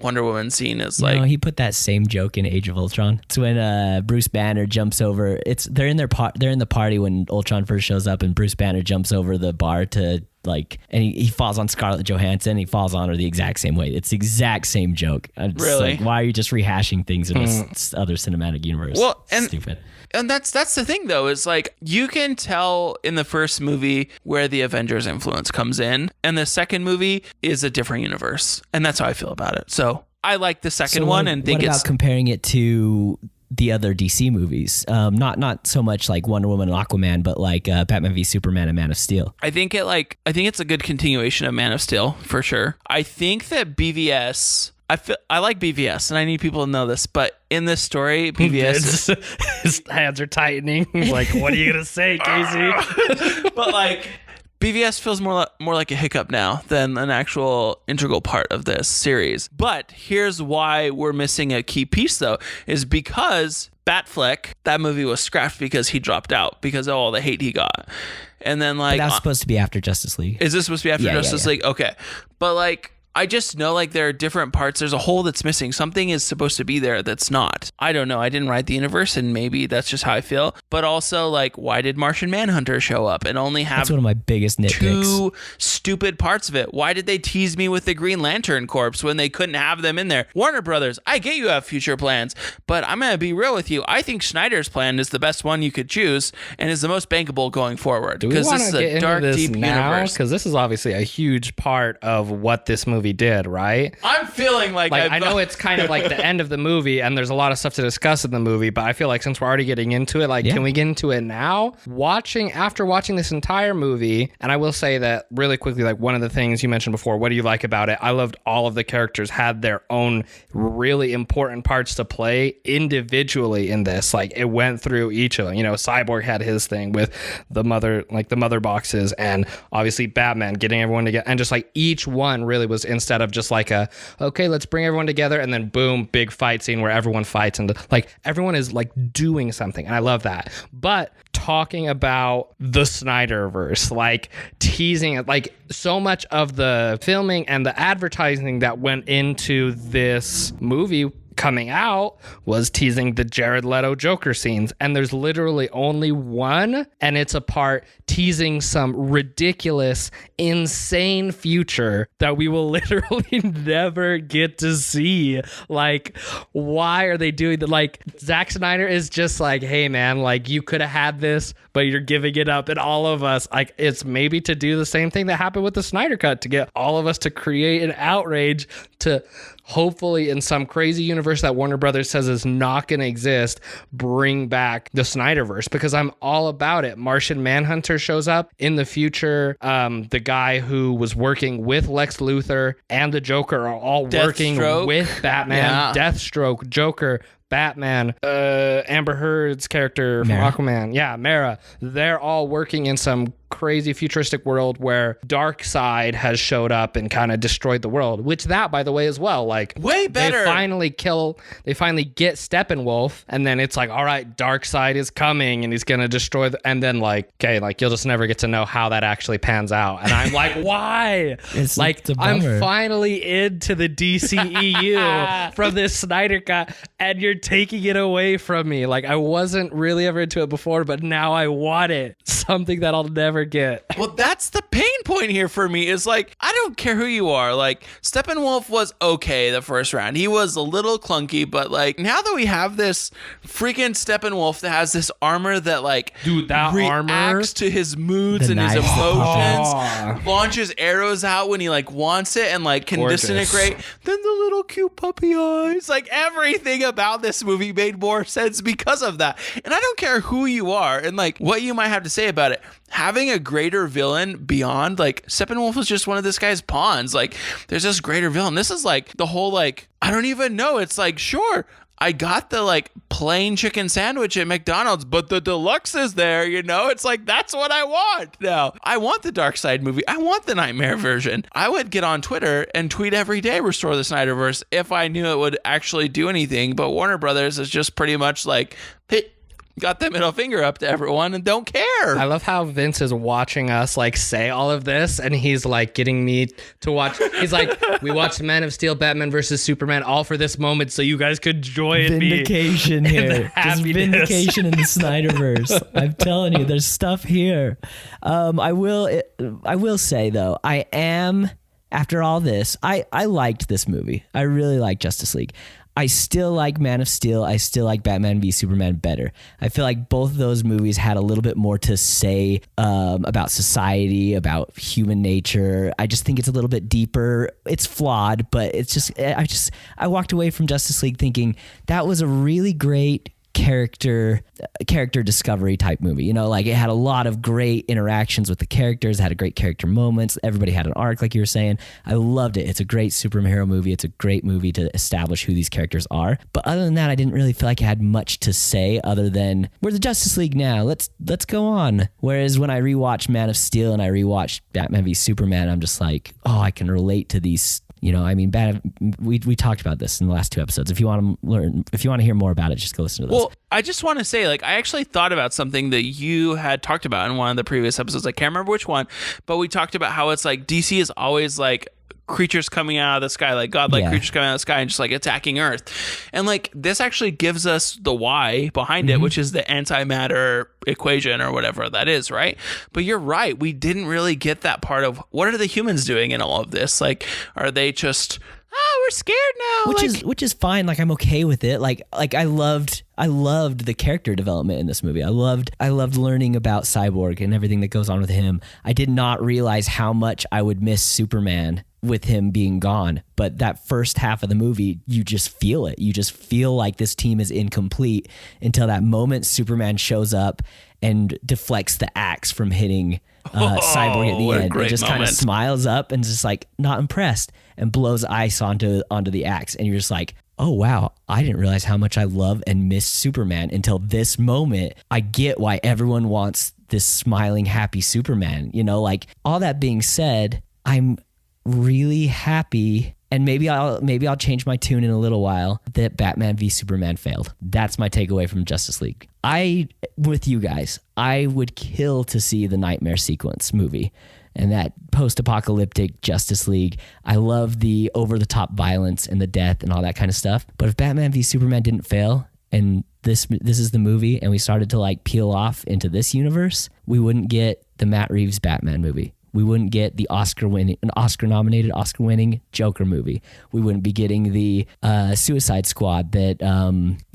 Speaker 1: Wonder Woman scene is like...
Speaker 3: No, he put that same joke in Age of Ultron. It's when Bruce Banner jumps over. They're in the party when Ultron first shows up, and Bruce Banner jumps over the bar to like, and he falls on Scarlett Johansson. He falls on her the exact same way. It's the exact same joke.
Speaker 1: Really?
Speaker 3: Like, why are you just rehashing things in this other cinematic universe?
Speaker 1: Well, and
Speaker 3: stupid.
Speaker 1: And that's the thing, though, is like, you can tell in the first movie where the Avengers influence comes in, and the second movie is a different universe, and that's how I feel about it. So I like the second one, and think
Speaker 3: what about comparing it to the other DC movies? Not so much like Wonder Woman and Aquaman, but like Batman v Superman and Man of Steel.
Speaker 1: I think it's a good continuation of Man of Steel for sure. I think that BVS. I like BVS, and I need people to know this, but in this story, BVS...
Speaker 2: His hands are tightening. He's like, what are you going to say, Casey?
Speaker 1: But like, BVS feels more like a hiccup now than an actual integral part of this series. But here's why we're missing a key piece, though, is because Batfleck, that movie was scrapped because he dropped out because of all the hate he got. And then like...
Speaker 3: But that's supposed to be after Justice League.
Speaker 1: Is this supposed to be after Justice League? Okay. But like... I just know like there are different parts. There's a hole that's missing. Something is supposed to be there that's not. I don't know. I didn't write the universe, and maybe that's just how I feel. But also, like, why did Martian Manhunter show up and only have...
Speaker 3: That's one of my biggest nitpicks.
Speaker 1: 2 stupid parts of it? Why did they tease me with the Green Lantern Corps when they couldn't have them in there? Warner Brothers, I get you have future plans, but I'm going to be real with you. I think Snyder's plan is the best one you could choose and is the most bankable going forward.
Speaker 2: Do we want to get into this now? Because this is obviously a huge part of what this movie did, right?
Speaker 1: I'm feeling like
Speaker 2: I know it's kind of like the end of the movie, and there's a lot of stuff to discuss in the movie, but I feel like since we're already getting into it, like, can we get into it now? After watching this entire movie, and I will say that really quickly, like, one of the things you mentioned before, what do you like about it? I loved all of the characters had their own really important parts to play individually in this. Like, it went through each of them. Cyborg had his thing with the mother boxes, and obviously Batman getting everyone together, and just like each one really was instead of just like okay, let's bring everyone together and then boom, big fight scene where everyone fights and like everyone is like doing something. And I love that. But talking about the Snyderverse, like teasing it, like so much of the filming and the advertising that went into this movie coming out was teasing the Jared Leto Joker scenes, and there's literally only one, and it's a part teasing some ridiculous, insane future that we will literally never get to see. Like, why are they doing that? Like, Zack Snyder is just like, hey man, like you could have had this, but you're giving it up, and all of us, like, it's maybe to do the same thing that happened with the Snyder Cut, to get all of us to create an outrage to hopefully in some crazy universe that Warner Brothers says is not going to exist, bring back the Snyderverse, because I'm all about it. Martian Manhunter shows up in the future. The guy who was working with Lex Luthor and the Joker are all working with Batman. Deathstroke, Joker, Batman, Amber Heard's character from Aquaman. Yeah, Mara. They're all working in some crazy futuristic world where Darkseid has showed up and kind of destroyed the world, which that, by the way, as well, like
Speaker 1: way better.
Speaker 2: They finally get Steppenwolf, and then it's like, all right, Darkseid is coming and he's going to destroy and then like, okay, like you'll just never get to know how that actually pans out. And I'm like, why?
Speaker 3: It's
Speaker 2: like, I'm finally into the DCEU from this Snyder Cut, and you're taking it away from me. Like, I wasn't really ever into it before, but now I want it. Something that I'll never get.
Speaker 1: Well, that's the pain point here for me, is like, I don't care who you are. Like, Steppenwolf was okay the first round. He was a little clunky, but like, now that we have this freaking Steppenwolf that has this armor that like,
Speaker 2: dude, that
Speaker 1: reacts
Speaker 2: armor
Speaker 1: to his moods and his emotions, launches arrows out when he like wants it, and like can disintegrate. Then the little cute puppy eyes, like everything about this movie made more sense because of that. And I don't care who you are and like what you might have to say about it. Having a greater villain beyond, like, Steppenwolf was just one of this guy's pawns. Like, there's this greater villain. This is like the whole, like, I don't even know. It's like, sure, I got the like plain chicken sandwich at McDonald's, but the deluxe is there, you know? It's like, that's what I want now. I want the Darkseid movie. I want the Nightmare version. I would get on Twitter and tweet every day, restore the Snyderverse, if I knew it would actually do anything. But Warner Brothers is just pretty much like, hey, got the middle finger up to everyone and don't care.
Speaker 2: I love how Vince is watching us like say all of this, and he's like getting me to watch. He's like, we watched Man of Steel, Batman versus Superman, all for this moment so you guys could join
Speaker 3: vindication
Speaker 2: me.
Speaker 3: Here. Just vindication in the Snyderverse. I'm telling you, there's stuff here. I will say though, I am, after all this, I liked this movie. I really like Justice League. I still like Man of Steel. I still like Batman v Superman better. I feel like both of those movies had a little bit more to say about society, about human nature. I just think it's a little bit deeper. It's flawed, but it's just, I walked away from Justice League thinking that was a really great character discovery type movie. You know, like it had a lot of great interactions with the characters, had a great character moments. Everybody had an arc, like you were saying. I loved it. It's a great superhero movie. It's a great movie to establish who these characters are. But other than that, I didn't really feel like I had much to say other than we're the Justice League now. Let's go on. Whereas when I rewatched Man of Steel and I rewatched Batman v Superman, I'm just like, oh, I can relate to these. You know, I mean, we talked about this in the last 2 episodes. If you want to hear more about it, just go listen to this.
Speaker 1: Well, I just want to say, like, I actually thought about something that you had talked about in one of the previous episodes. I can't remember which one, but we talked about how it's like DC is always like creatures coming out of the sky, like godlike creatures coming out of the sky and just like attacking Earth. And like this actually gives us the why behind it, which is the antimatter equation or whatever that is, right? But you're right, we didn't really get that part of what are the humans doing in all of this? Like, are they just we're scared now,
Speaker 3: which is fine. Like, I'm okay with it. Like I loved the character development in this movie. I loved learning about Cyborg and everything that goes on with him. I did not realize how much I would miss Superman with him being gone. But that first half of the movie, you just feel it. You just feel like this team is incomplete until that moment Superman shows up and deflects the axe from hitting Cyborg at the end. It just kind of smiles up and just like not impressed and blows ice onto the axe. And you're just like, oh, wow, I didn't realize how much I love and miss Superman until this moment. I get why everyone wants this smiling, happy Superman. You know, like all that being said, I'm really happy, and maybe I'll change my tune in a little while, that Batman v Superman failed. That's my takeaway from Justice League. With you guys, I would kill to see the Nightmare Sequence movie and that post-apocalyptic Justice League. I love the over-the-top violence and the death and all that kind of stuff. But if Batman v Superman didn't fail and this is the movie and we started to like peel off into this universe, we wouldn't get the Matt Reeves Batman movie. We wouldn't get the Oscar-nominated, Oscar-winning Joker movie. We wouldn't be getting the Suicide Squad that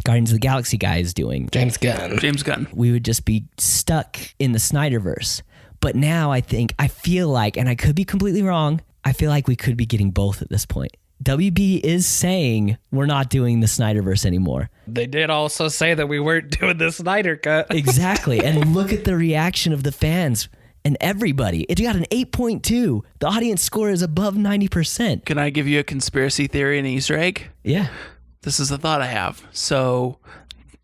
Speaker 3: Guardians of the Galaxy guy is doing.
Speaker 2: James Gunn.
Speaker 3: We would just be stuck in the Snyderverse. But now I feel like, and I could be completely wrong, I feel like we could be getting both at this point. WB is saying we're not doing the Snyderverse anymore.
Speaker 2: They did also say that we weren't doing the Snyder Cut.
Speaker 3: Exactly. And look at the reaction of the fans and everybody. It got an 8.2. The audience score is above 90%.
Speaker 1: Can I give you a conspiracy theory and Easter egg?
Speaker 3: Yeah.
Speaker 1: This is the thought I have. So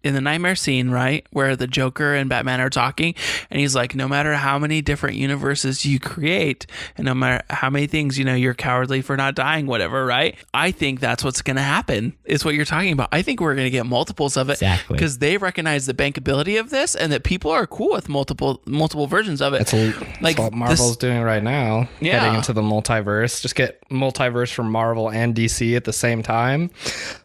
Speaker 1: in the nightmare scene, right, where the Joker and Batman are talking, and he's like, no matter how many different universes you create, and no matter how many things, you're cowardly for not dying, whatever, right? I think that's what's going to happen, is what you're talking about. I think we're going to get multiples of it.
Speaker 3: Exactly.
Speaker 1: Because they recognize the bankability of this, and that people are cool with multiple versions of it.
Speaker 2: That's what Marvel's doing right now.
Speaker 1: Yeah.
Speaker 2: Heading into the multiverse. Just get multiverse from Marvel and DC at the same time.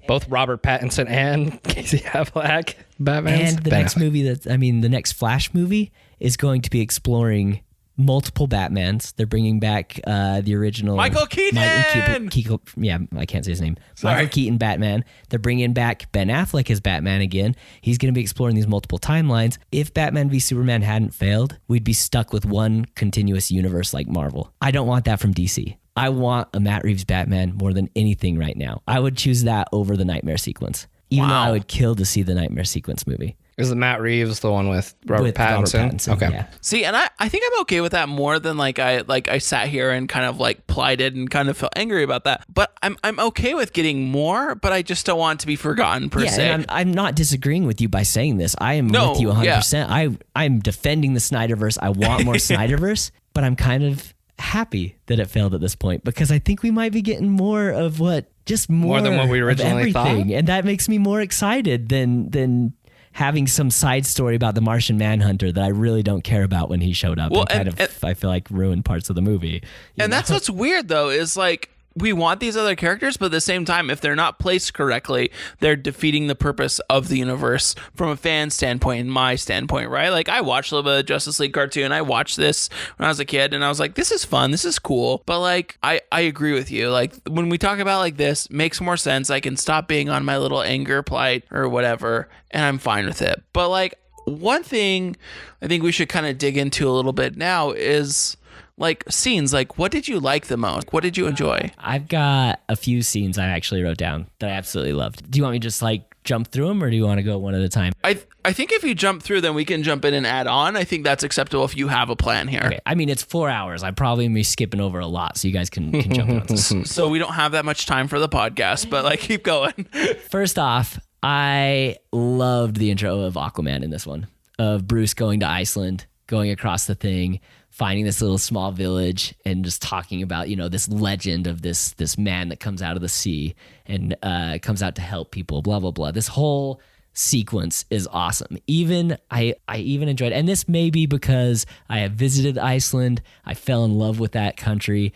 Speaker 2: Both Robert Pattinson and Casey Affleck. Batman's.
Speaker 3: And the next movie the next Flash movie is going to be exploring multiple Batmans. They're bringing back the original
Speaker 1: Michael Keaton.
Speaker 3: I can't say his name.
Speaker 1: Sorry.
Speaker 3: Michael Keaton Batman. They're bringing back Ben Affleck as Batman again. He's going to be exploring these multiple timelines. If Batman v Superman hadn't failed, we'd be stuck with one continuous universe like Marvel. I don't want that from DC. I want a Matt Reeves Batman more than anything right now. I would choose that over the Nightmare Sequence. Even though I would kill to see the Nightmare Sequence movie.
Speaker 2: Is the Matt Reeves the one with Robert Pattinson? Okay.
Speaker 3: Yeah.
Speaker 1: See, and I think I'm okay with that more than I sat here and kind of like plighted and kind of felt angry about that. But I'm okay with getting more, but I just don't want it to be forgotten per se.
Speaker 3: And I'm not disagreeing with you by saying this. I am with you 100%.
Speaker 1: Yeah.
Speaker 3: I'm defending the Snyderverse. I want more Snyderverse, but I'm kind of happy that it failed at this point because I think we might be getting more of more
Speaker 2: than what we originally thought.
Speaker 3: And that makes me more excited than having some side story about the Martian Manhunter that I really don't care about when he showed up.
Speaker 1: Well,
Speaker 3: I feel like ruined parts of the movie.
Speaker 1: That's what's weird though, is like we want these other characters, but at the same time, if they're not placed correctly, they're defeating the purpose of the universe from a fan standpoint and my standpoint, right? Like I watched a little bit of Justice League cartoon. I watched this when I was a kid and I was like, this is fun. This is cool. But like, I agree with you. Like when we talk about like this, makes more sense. I can stop being on my little anger plight or whatever, and I'm fine with it. But like one thing I think we should kind of dig into a little bit now is like scenes. Like what did you like the most? What did you enjoy?
Speaker 3: I've got a few scenes I actually wrote down that I absolutely loved. Do you want me to just like jump through them or do you want to go one at a time?
Speaker 1: I think if you jump through, then we can jump in and add on. I think that's acceptable if you have a plan here.
Speaker 3: Okay. I mean, it's 4 hours. I probably am skipping over a lot, so you guys can jump in on this.
Speaker 1: So we don't have that much time for the podcast, but like keep going.
Speaker 3: First off, I loved the intro of Aquaman in this one, of Bruce going to Iceland, going across the thing, finding this little small village and just talking about, this legend of this man that comes out of the sea and comes out to help people, blah, blah, blah. This whole sequence is awesome. I even enjoyed it. And this may be because I have visited Iceland. I fell in love with that country.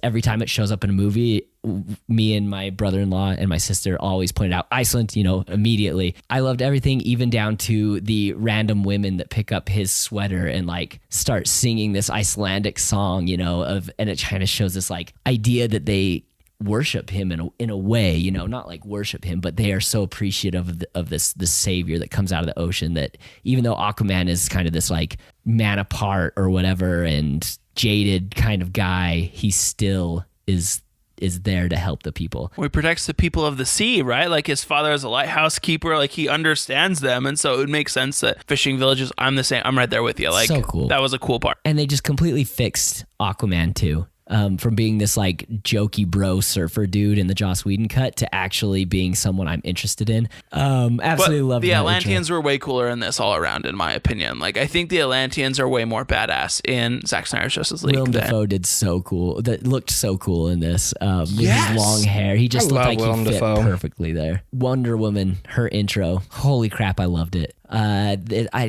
Speaker 3: Every time it shows up in a movie, me and my brother-in-law and my sister always pointed out Iceland, immediately. I loved everything, even down to the random women that pick up his sweater and like start singing this Icelandic song, and it kind of shows this like idea that they worship him in a way, not like worship him, but they are so appreciative of this savior that comes out of the ocean, that even though Aquaman is kind of this like man apart or whatever and jaded kind of guy, he still is there to help the people.
Speaker 1: Well, he protects the people of the sea, right? Like his father is a lighthouse keeper, like he understands them, and so it would make sense that fishing villages, I'm the same. I'm right there with you. Like
Speaker 3: so cool.
Speaker 1: That was a cool part.
Speaker 3: And they just completely fixed Aquaman too. from being this like jokey bro surfer dude in the Joss Whedon cut to actually being someone I'm interested in. Absolutely love
Speaker 1: the Atlanteans were way cooler in this all around, in my opinion. Like, I think the Atlanteans are way more badass in Zack Snyder's Justice League.
Speaker 3: Willem Dafoe did so cool. That looked so cool in this. With his long hair, he just looked like he fit perfectly there. Wonder Woman, her intro, holy crap, I loved it. I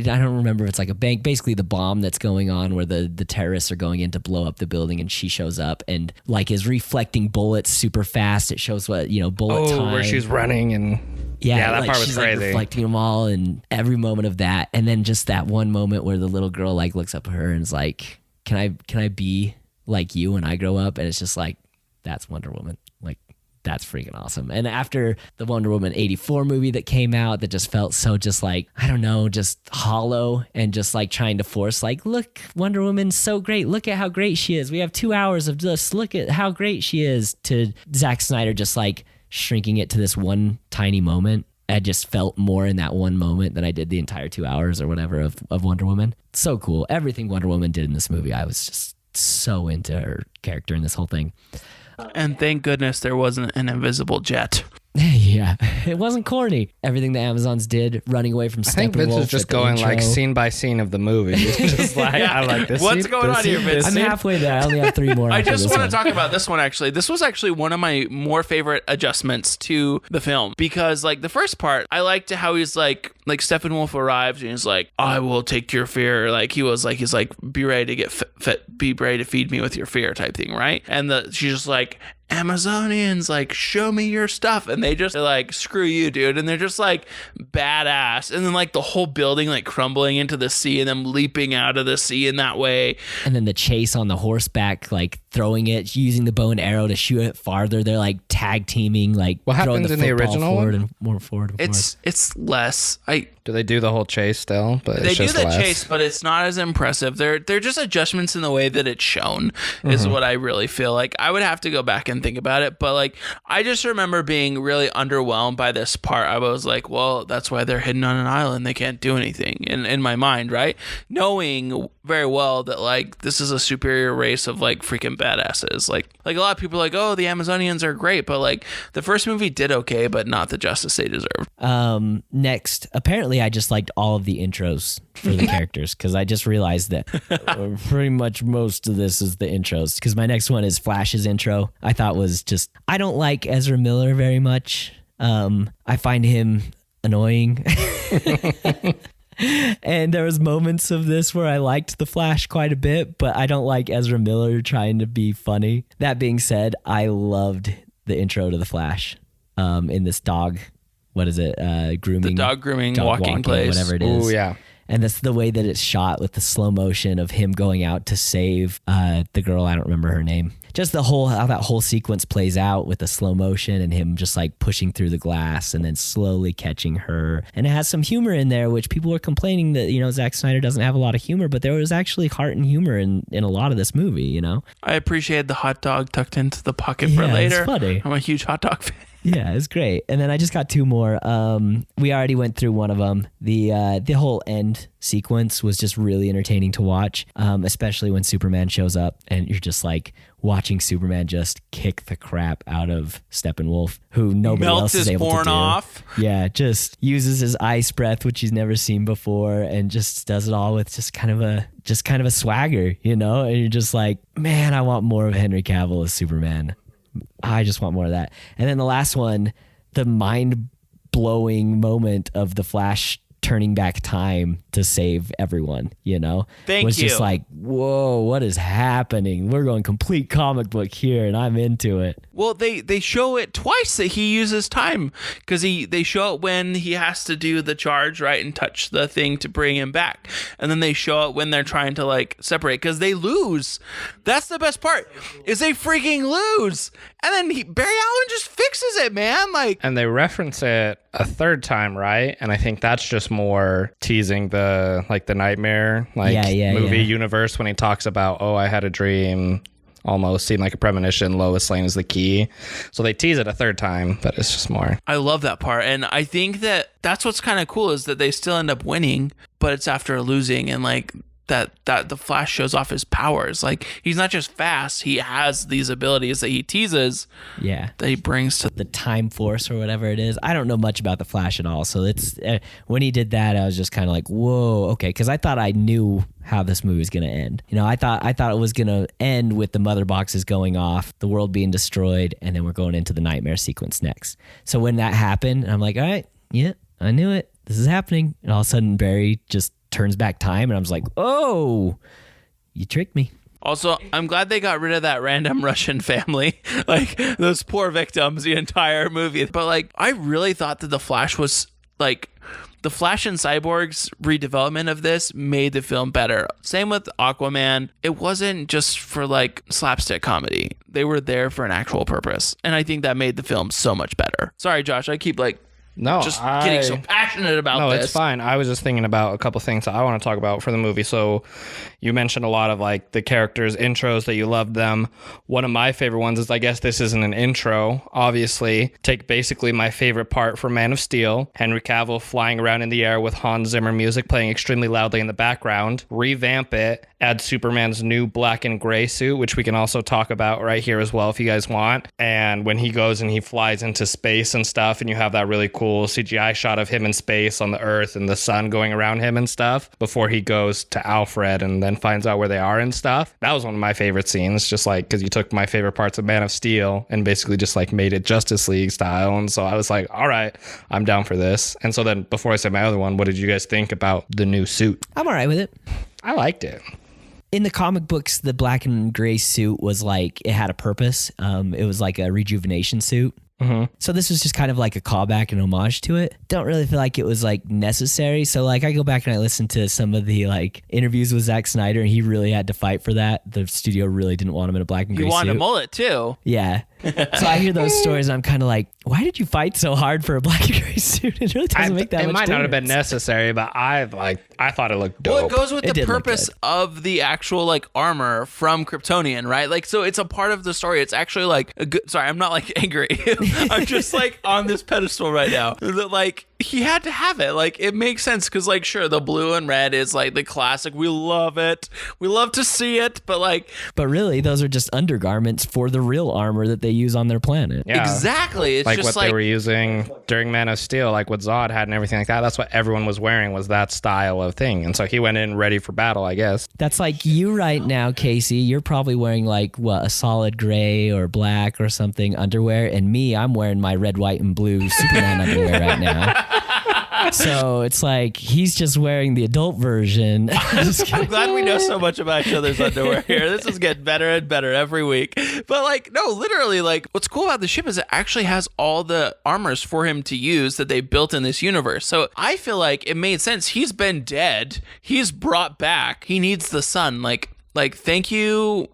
Speaker 3: don't remember if it's like a bank, basically the bomb that's going on where the terrorists are going in to blow up the building, and she shows up and like is reflecting bullets super fast. It shows what, bullet time.
Speaker 2: Where she's running and that
Speaker 3: like
Speaker 2: part was
Speaker 3: she's
Speaker 2: crazy.
Speaker 3: Like reflecting them all and every moment of that. And then just that one moment where the little girl like looks up at her and is like, can I be like you when I grow up? And it's just like, that's Wonder Woman. Like, that's freaking awesome. And after the Wonder Woman 84 movie that came out that just felt so just like, I don't know, just hollow and just like trying to force like, look, Wonder Woman's so great. Look at how great she is. We have 2 hours of just look at how great she is, to Zack Snyder just like shrinking it to this one tiny moment. I just felt more in that one moment than I did the entire 2 hours or whatever of Wonder Woman. So cool. Everything Wonder Woman did in this movie, I was just so into her character in this whole thing.
Speaker 1: And thank goodness there wasn't an invisible jet.
Speaker 3: Yeah, it wasn't corny. Everything the Amazons did, running away from Steppenwolf.
Speaker 2: I think Vince is just going like scene by scene of the movie. Just like, I like this.
Speaker 1: What's going on here, Vince?
Speaker 3: I'm halfway there. I only have 3 more.
Speaker 1: I just want to talk about this one, actually. This was actually one of my more favorite adjustments to the film, because like the first part, I liked how he's like Steppenwolf arrives and he's like, I will take your fear. Like he's like, be ready to get be ready to feed me with your fear type thing, right? And she's just like, Amazonians, like, show me your stuff. And they're like, screw you, dude. And they're just like badass. And then like the whole building like crumbling into the sea and them leaping out of the sea in that way. And
Speaker 3: then the chase on the horseback, like throwing it, using the bow and arrow to shoot it farther. They're like tag teaming, like
Speaker 2: what happens in the original
Speaker 3: forward and more forward.
Speaker 1: It's less.
Speaker 2: Do they do the whole chase still? But
Speaker 1: they do the chase, but it's not as impressive. They're just adjustments in the way that it's shown is what I really feel like. I would have to go back and think about it, but like I just remember being really underwhelmed by this part. I was like, well, that's why they're hidden on an island. They can't do anything in my mind, right? Knowing very well that like this is a superior race of like freaking badasses. Like a lot of people are like, oh, the Amazonians are great, but like the first movie did okay, but not the justice they deserved.
Speaker 3: Next, apparently I just liked all of the intros for the characters, because I just realized that pretty much most of this is the intros, because my next one is Flash's intro. I thought was just, I don't like Ezra Miller very much. I find him annoying. And there was moments of this where I liked the Flash quite a bit, but I don't like Ezra Miller trying to be funny. That being said, I loved the intro to the Flash in this dog, what is it? Grooming.
Speaker 1: The dog grooming, walking place.
Speaker 3: Whatever it is.
Speaker 2: Oh, yeah.
Speaker 3: And that's the way that it's shot with the slow motion of him going out to save the girl. I don't remember her name. Just how that whole sequence plays out with the slow motion and him just like pushing through the glass and then slowly catching her. And it has some humor in there, which people were complaining that, Zack Snyder doesn't have a lot of humor, but there was actually heart and humor in a lot of this movie,
Speaker 1: I appreciated the hot dog tucked into the pocket for later.
Speaker 3: It's funny.
Speaker 1: I'm a huge hot dog fan.
Speaker 3: Yeah, it's great. And then I just got 2 more. We already went through one of them. The whole end sequence was just really entertaining to watch, especially when Superman shows up and you're just like watching Superman just kick the crap out of Steppenwolf, who nobody else is able to do.
Speaker 1: Melts his horn off.
Speaker 3: Yeah, just uses his ice breath, which he's never seen before, and just does it all with just kind of a swagger, And you're just like, man, I want more of Henry Cavill as Superman. I just want more of that. And then the last one, the mind-blowing moment of the Flash turning back time to save everyone,
Speaker 1: Thank
Speaker 3: was
Speaker 1: you.
Speaker 3: just like, whoa, what is happening? We're going complete comic book here, and I'm into it.
Speaker 1: Well, they show it twice that he uses time, because they show it when he has to do the charge, right, and touch the thing to bring him back, and then they show it when they're trying to like separate, because they lose. That's the best part, is they freaking lose, and then Barry Allen just fixes it, man.
Speaker 2: And they reference it a 3rd time, right? And I think that's just more teasing the nightmare movie universe when he talks about, I had a dream, almost seemed like a premonition, Lois Lane is the key. So they tease it a 3rd time, but it's just more.
Speaker 1: I love that part, and I think that's what's kind of cool, is that they still end up winning, but it's after losing, and like that the Flash shows off his powers. Like, he's not just fast, he has these abilities that he teases, that he brings to
Speaker 3: the Time Force or whatever it is. I don't know much about the Flash at all, so it's when he did that, I was just kind of like, whoa, okay, because I thought I knew how this movie was going to end. You know, I thought it was going to end with the mother boxes going off, the world being destroyed, and then we're going into the nightmare sequence next. So when that happened, I'm like, all right, yeah, I knew it. This is happening. And all of a sudden, Barry just turns back time, and I was like, oh, you tricked me.
Speaker 1: Also, I'm glad they got rid of that random Russian family, like those poor victims the entire movie. But like, I really thought that the Flash was like, the Flash and Cyborg's redevelopment of this made the film better. Same with Aquaman. It wasn't just for like slapstick comedy. They were there for an actual purpose. And I think that made the film so much better. Sorry, Josh, I keep like getting so passionate about this.
Speaker 2: No, it's fine. I was just thinking about a couple things that I want to talk about for the movie. So you mentioned a lot of like the characters' intros that you loved them. One of my favorite ones is, I guess this isn't an intro, obviously. Take basically my favorite part from Man of Steel, Henry Cavill flying around in the air with Hans Zimmer music playing extremely loudly in the background. Revamp it, add Superman's new black and gray suit, which we can also talk about right here as well if you guys want. And when he goes and he flies into space and stuff, and you have that really cool CGI shot of him in space on the Earth and the sun going around him and stuff before he goes to Alfred and then finds out where they are and stuff. That was one of my favorite scenes, just like because you took my favorite parts of Man of Steel and basically just like made it Justice League style. And so I was like, all right, I'm down for this. And so then before I say my other one, what did you guys think about the new suit?
Speaker 3: I'm all right with it.
Speaker 2: I liked it.
Speaker 3: In the comic books, the black and gray suit was like, it had a purpose. It was like a rejuvenation suit. Mm-hmm. So this was just kind of like a callback and homage to it. Don't really feel like it was like necessary. So like I go back and I listen to some of the like interviews with Zack Snyder, and he really had to fight for that. The studio really didn't want him in a black and gray suit.
Speaker 1: You wanted a mullet too.
Speaker 3: Yeah. So I hear those stories and I'm kind of like, why did you fight so hard for a black and gray suit? It really doesn't make that much difference. It might not have been
Speaker 2: necessary, but I thought it looked dope.
Speaker 1: Well, it goes with the purpose of the actual like armor from Kryptonian, right? Like, so it's a part of the story. It's actually like a good, sorry, I'm not like angry. I'm just like on this pedestal right now. Like, he had to have it. Like, it makes sense because like, sure, the blue and red is like the classic. We love it. We love to see it, but like,
Speaker 3: but really those are just undergarments for the real armor that they use on their planet.
Speaker 2: Yeah.
Speaker 1: Exactly. It's
Speaker 2: like
Speaker 1: just
Speaker 2: what they were using during Man of Steel, like what Zod had and everything like that. That's what everyone was wearing, was that style of thing. And so he went in ready for battle, I guess.
Speaker 3: That's like you right now, Casey. You're probably wearing like what, a solid gray or black or something underwear, and me, I'm wearing my red, white, and blue Superman underwear right now. So it's like he's just wearing the adult version.
Speaker 1: I'm glad we know so much about each other's underwear here. This is getting better and better every week. But like, no, literally, like what's cool about the ship is it actually has all the armors for him to use that they built in this universe. So I feel like it made sense. He's been dead. He's brought back. He needs the sun. Like thank you,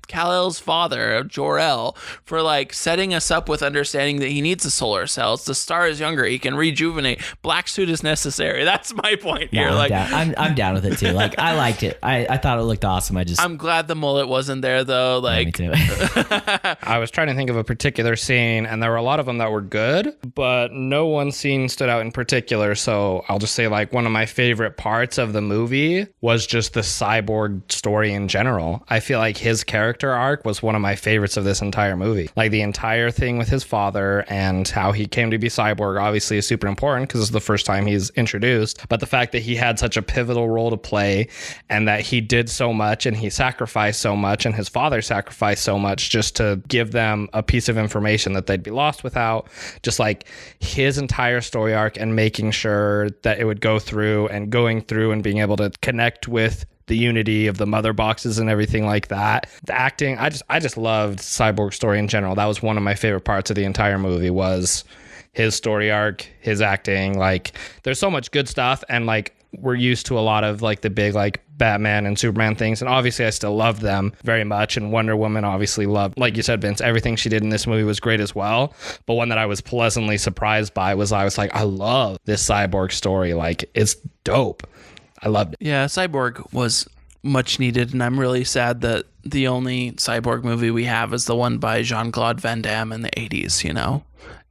Speaker 1: Kal-El's father, Jor-El, for like setting us up with understanding that he needs the solar cells. The star is younger. He can rejuvenate. Black suit is necessary. That's my point here.
Speaker 3: I'm down with it too. Like, I liked it. I thought it looked awesome.
Speaker 1: I'm glad the mullet wasn't there though. Like,
Speaker 3: me too.
Speaker 2: I was trying to think of a particular scene, and there were a lot of them that were good, but no one scene stood out in particular. So I'll just say like one of my favorite parts of the movie was just the Cyborg story in general. I feel like his character arc was one of my favorites of this entire movie. Like the entire thing with his father and how he came to be Cyborg obviously is super important because it's the first time he's introduced, but the fact that he had such a pivotal role to play and that he did so much and he sacrificed so much and his father sacrificed so much just to give them a piece of information that they'd be lost without, just like his entire story arc and making sure that it would go through and going through and being able to connect with the unity of the mother boxes and everything like that. The acting, I just loved Cyborg's story in general. That was one of my favorite parts of the entire movie, was his story arc, his acting. Like, there's so much good stuff, and like we're used to a lot of like the big like Batman and Superman things, and obviously I still love them very much, and Wonder Woman obviously loved, like you said, Vince, everything she did in this movie was great as well. But one that I was pleasantly surprised by was I was like, I love this Cyborg story. Like, it's dope. I loved it.
Speaker 1: Yeah, Cyborg was much needed, and I'm really sad that the only Cyborg movie we have is the one by Jean-Claude Van Damme in the 80s, you know?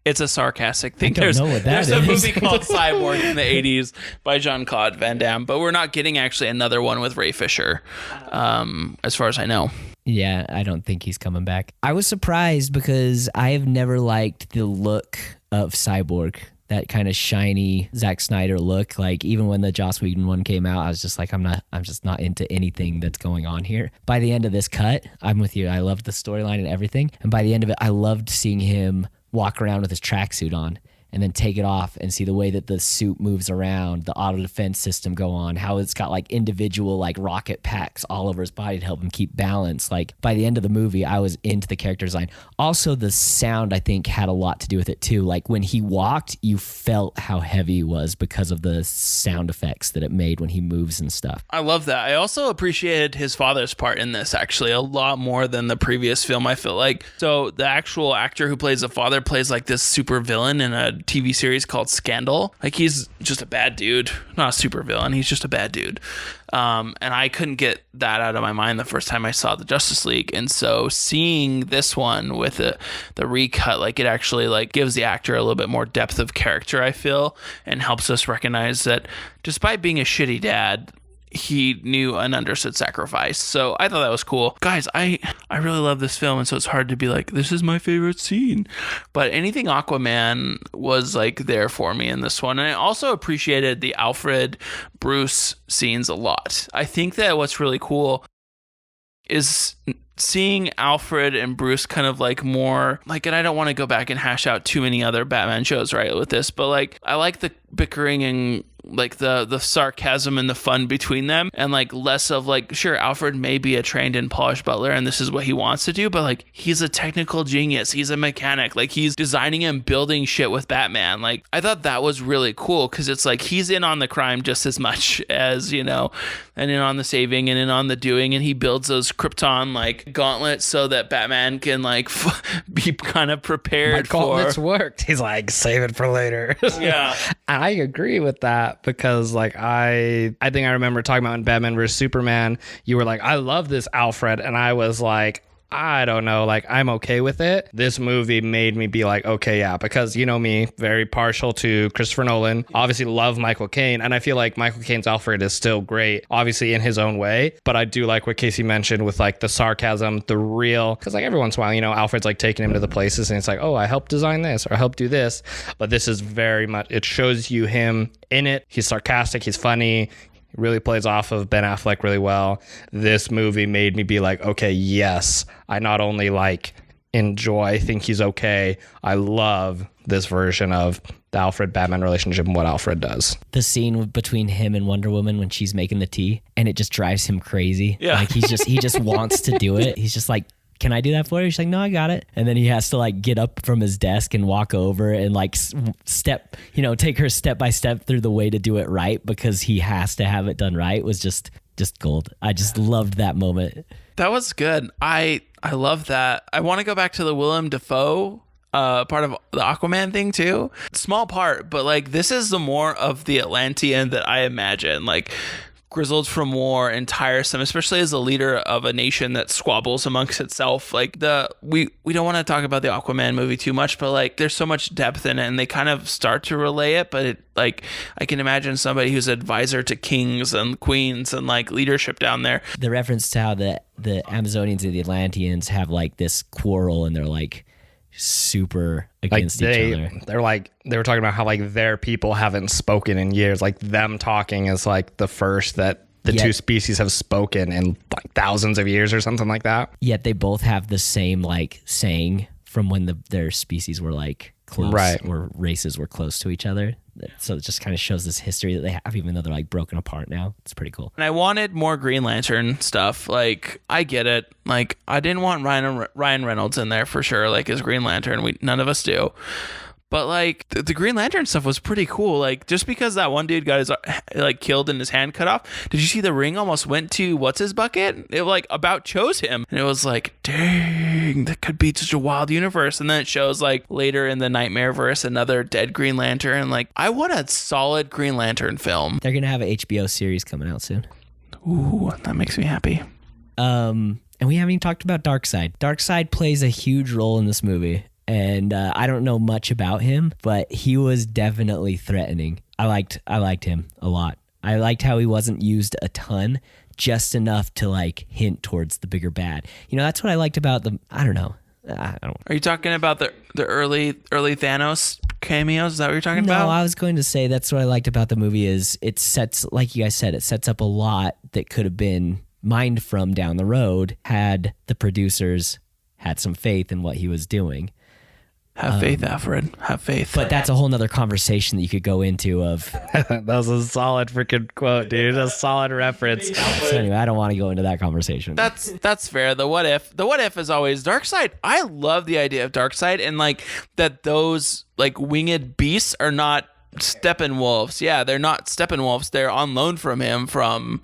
Speaker 1: It's a sarcastic thing.
Speaker 3: I don't know what that
Speaker 1: there's a
Speaker 3: is.
Speaker 1: movie called Cyborg in the 80s by Jean-Claude Van Damme, but we're not getting actually another one with Ray Fisher, as far as I know.
Speaker 3: Yeah, I don't think he's coming back. I was surprised because I have never liked the look of Cyborg, that kind of shiny Zack Snyder look. Like even when the Joss Whedon one came out, I was just like, I'm just not into anything that's going on here. By the end of this cut, I'm with you. I loved the storyline and everything. And by the end of it, I loved seeing him walk around with his tracksuit on and then take it off and see the way that the suit moves around, the auto defense system go on, how it's got like individual like rocket packs all over his body to help him keep balance. Like by the end of the movie, I was into the character design. Also, the sound I think had a lot to do with it too. Like when he walked, you felt how heavy he was because of the sound effects that it made when he moves and stuff.
Speaker 1: I love that. I also appreciated his father's part in this actually a lot more than the previous film, I feel like. So the actual actor who plays the father plays like this super villain in a TV series called Scandal. Like he's just a bad dude, not a super villain. He's just a bad dude. And I couldn't get that out of my mind the first time I saw the Justice League. And so seeing this one with the recut, like it actually like gives the actor a little bit more depth of character, I feel, and helps us recognize that despite being a shitty dad, he knew and understood sacrifice. So I thought that was cool. Guys, I really love this film, and so it's hard to be like, this is my favorite scene. But anything Aquaman was like there for me in this one. And I also appreciated the Alfred Bruce scenes a lot. I think that what's really cool is seeing Alfred and Bruce kind of like more like, and I don't want to go back and hash out too many other Batman shows right with this, but like I like the bickering and like the sarcasm and the fun between them, and like less of like, sure, Alfred may be a trained and polished butler and this is what he wants to do, but like he's a technical genius, he's a mechanic, like he's designing and building shit with Batman. Like I thought that was really cool because it's like he's in on the crime just as much as, you know, and in on the saving and in on the doing, and he builds those Krypton like gauntlets so that Batman can like be kind of prepared.
Speaker 2: My gauntlets worked. He's like, save it for later.
Speaker 1: Yeah.
Speaker 2: I agree with that because like I think I remember talking about in Batman vs Superman, you were like, I love this Alfred, and I was like, I don't know, like I'm okay with it. This movie made me be like, okay, yeah, because you know me, very partial to Christopher Nolan, obviously love Michael Caine, and I feel like Michael Caine's Alfred is still great, obviously in his own way, but I do like what Casey mentioned with like the sarcasm, the real, because like every once in a while, you know, Alfred's like taking him to the places and it's like, oh, I helped design this or I helped do this, but this is very much, it shows you him in it. He's sarcastic, he's funny, really plays off of Ben Affleck really well. This movie made me be like, okay, yes, I not only like enjoy, think he's okay, I love this version of the Alfred Batman relationship and what Alfred does.
Speaker 3: The scene between him and Wonder Woman when she's making the tea and it just drives him crazy.
Speaker 1: Yeah.
Speaker 3: Like he just wants to do it. He's just like, can I do that for you? She's like, no, I got it. And then he has to like get up from his desk and walk over and like step, you know, take her step by step through the way to do it right because he has to have it done right. Was just gold. I just loved that moment.
Speaker 1: That was good. I love that. I want to go back to the Willem Dafoe part of the Aquaman thing too. Small part, but like this is the more of the Atlantean that I imagine. Like grizzled from war and tiresome, especially as a leader of a nation that squabbles amongst itself. Like we don't want to talk about the Aquaman movie too much, but like there's so much depth in it and they kind of start to relay it, but it like I can imagine somebody who's advisor to kings and queens and like leadership down there.
Speaker 3: The reference to how the Amazonians and the Atlanteans have like this quarrel and they're like super against each other.
Speaker 2: They're like, they were talking about how like their people haven't spoken in years. Like them talking is like the first that the two species have spoken in like thousands of years or something like that.
Speaker 3: Yet they both have the same like saying from when their species were like close,
Speaker 2: right,
Speaker 3: or races were close to each other. So it just kind of shows this history that they have, even though they're like broken apart now. It's pretty cool.
Speaker 1: And I wanted more Green Lantern stuff. Like, I get it. Like, I didn't want Ryan Reynolds in there for sure, like as Green Lantern. None of us do. But like the Green Lantern stuff was pretty cool. Like just because that one dude got his like killed and his hand cut off, did you see the ring almost went to what's his bucket? It like about chose him, and it was like, dang, that could be such a wild universe. And then it shows like later in the Nightmareverse another dead Green Lantern. Like I want a solid Green Lantern film.
Speaker 3: They're gonna have an HBO series coming out soon.
Speaker 1: Ooh, that makes me happy.
Speaker 3: And we haven't even talked about Darkseid. Darkseid plays a huge role in this movie. And I don't know much about him, but he was definitely threatening. I liked him a lot. I liked how he wasn't used a ton, just enough to like hint towards the bigger bad. You know, that's what I liked about the. I don't know.
Speaker 1: Are you talking about the early Thanos cameos? Is that what you're talking about?
Speaker 3: No, I was going to say that's what I liked about the movie is it sets, like you guys said, it sets up a lot that could have been mined from down the road had the producers had some faith in what he was doing.
Speaker 1: Have faith, Alfred. Have faith.
Speaker 3: But that's a whole nother conversation that you could go into of.
Speaker 2: That was a solid freaking quote, dude. A solid reference.
Speaker 3: So anyway, I don't want to go into that conversation.
Speaker 1: That's fair. The what if is always Darkseid. I love the idea of Darkseid and like that those like winged beasts are not Steppenwolfs. Yeah, they're not Steppenwolfs. They're on loan from him from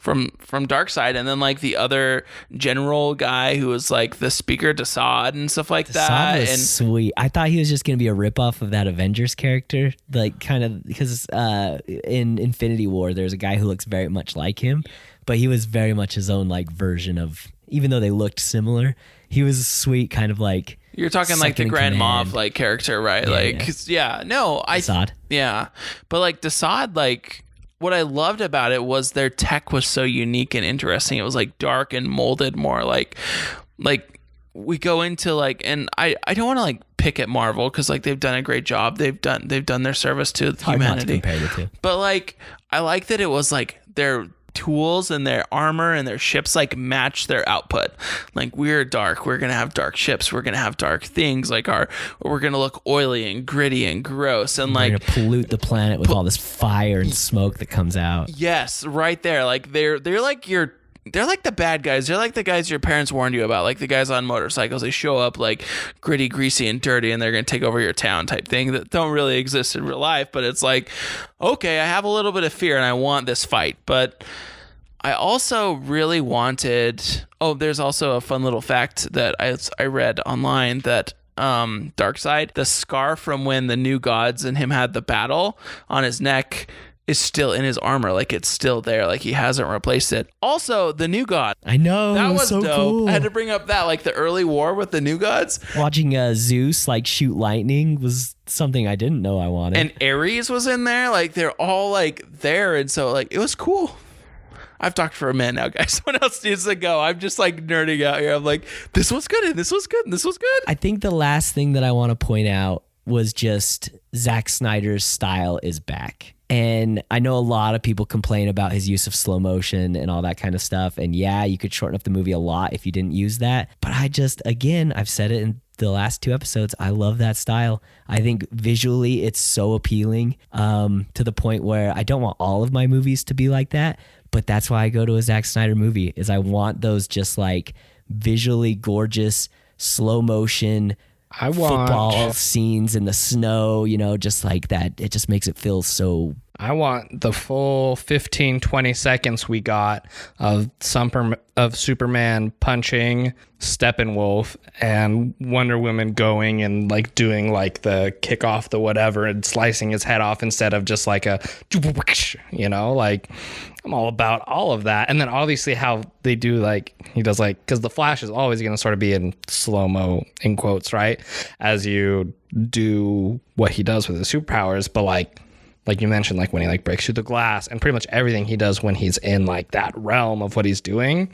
Speaker 1: Darkseid, and then like the other general guy who was like the speaker Desaad and stuff like that.
Speaker 3: Desaad was
Speaker 1: and
Speaker 3: sweet. I thought he was just gonna be a ripoff of that Avengers character, like kind of because in Infinity War there's a guy who looks very much like him, but he was very much his own like version of. Even though they looked similar, he was a sweet kind of like.
Speaker 1: You're talking like the Grand Moff like character, right? Desaad. Yeah. But like Desaad, like what I loved about it was their tech was so unique and interesting. It was like dark and molded more like we go into like, and I don't want to like pick at Marvel because like they've done a great job. They've done their service to humanity.
Speaker 3: Compare the two.
Speaker 1: But like I like that it was like their tools and their armor and their ships like match their output. Like we're dark, we're gonna have dark ships, we're gonna have dark things, like we're gonna look oily and gritty and gross and
Speaker 3: we're
Speaker 1: like
Speaker 3: gonna pollute the planet with all this fire and smoke that comes out.
Speaker 1: Yes, right there. Like they're like the bad guys. They're like the guys your parents warned you about, like the guys on motorcycles. They show up like gritty, greasy, and dirty, and they're going to take over your town type thing that don't really exist in real life. But it's like, okay, I have a little bit of fear and I want this fight. But I also really wanted... Oh, there's also a fun little fact that I read online that Darkseid, the scar from when the New Gods and him had the battle on his neck is still in his armor. Like it's still there. Like he hasn't replaced it. Also, the New God.
Speaker 3: I know.
Speaker 1: That was
Speaker 3: so
Speaker 1: dope.
Speaker 3: cool.
Speaker 1: I had to bring up that, like the early war with the New Gods.
Speaker 3: Watching Zeus like shoot lightning was something I didn't know I wanted.
Speaker 1: And Ares was in there. Like they're all like there. And so like it was cool. I've talked for a minute now, guys. Someone else needs to go. I'm just like nerding out here. I'm like, this was good and this was good and this was good.
Speaker 3: I think the last thing that I want to point out was just Zack Snyder's style is back. And I know a lot of people complain about his use of slow motion and all that kind of stuff. And yeah, you could shorten up the movie a lot if you didn't use that. But again, I've said it in the last 2 episodes, I love that style. I think visually it's so appealing to the point where I don't want all of my movies to be like that. But that's why I go to a Zack Snyder movie, is I want those just like visually gorgeous, slow motion, football scenes in the snow, you know, just like that. It just makes it feel so...
Speaker 2: I want the full 15, 20 seconds we got of Superman punching Steppenwolf and Wonder Woman going and like doing like the kick off the whatever and slicing his head off instead of just like a, you know, like I'm all about all of that. And then obviously how they do like, he does like, because the Flash is always going to sort of be in slow-mo in quotes, right? As you do what he does with his superpowers, but like you mentioned, like when he like breaks through the glass and pretty much everything he does when he's in like that realm of what he's doing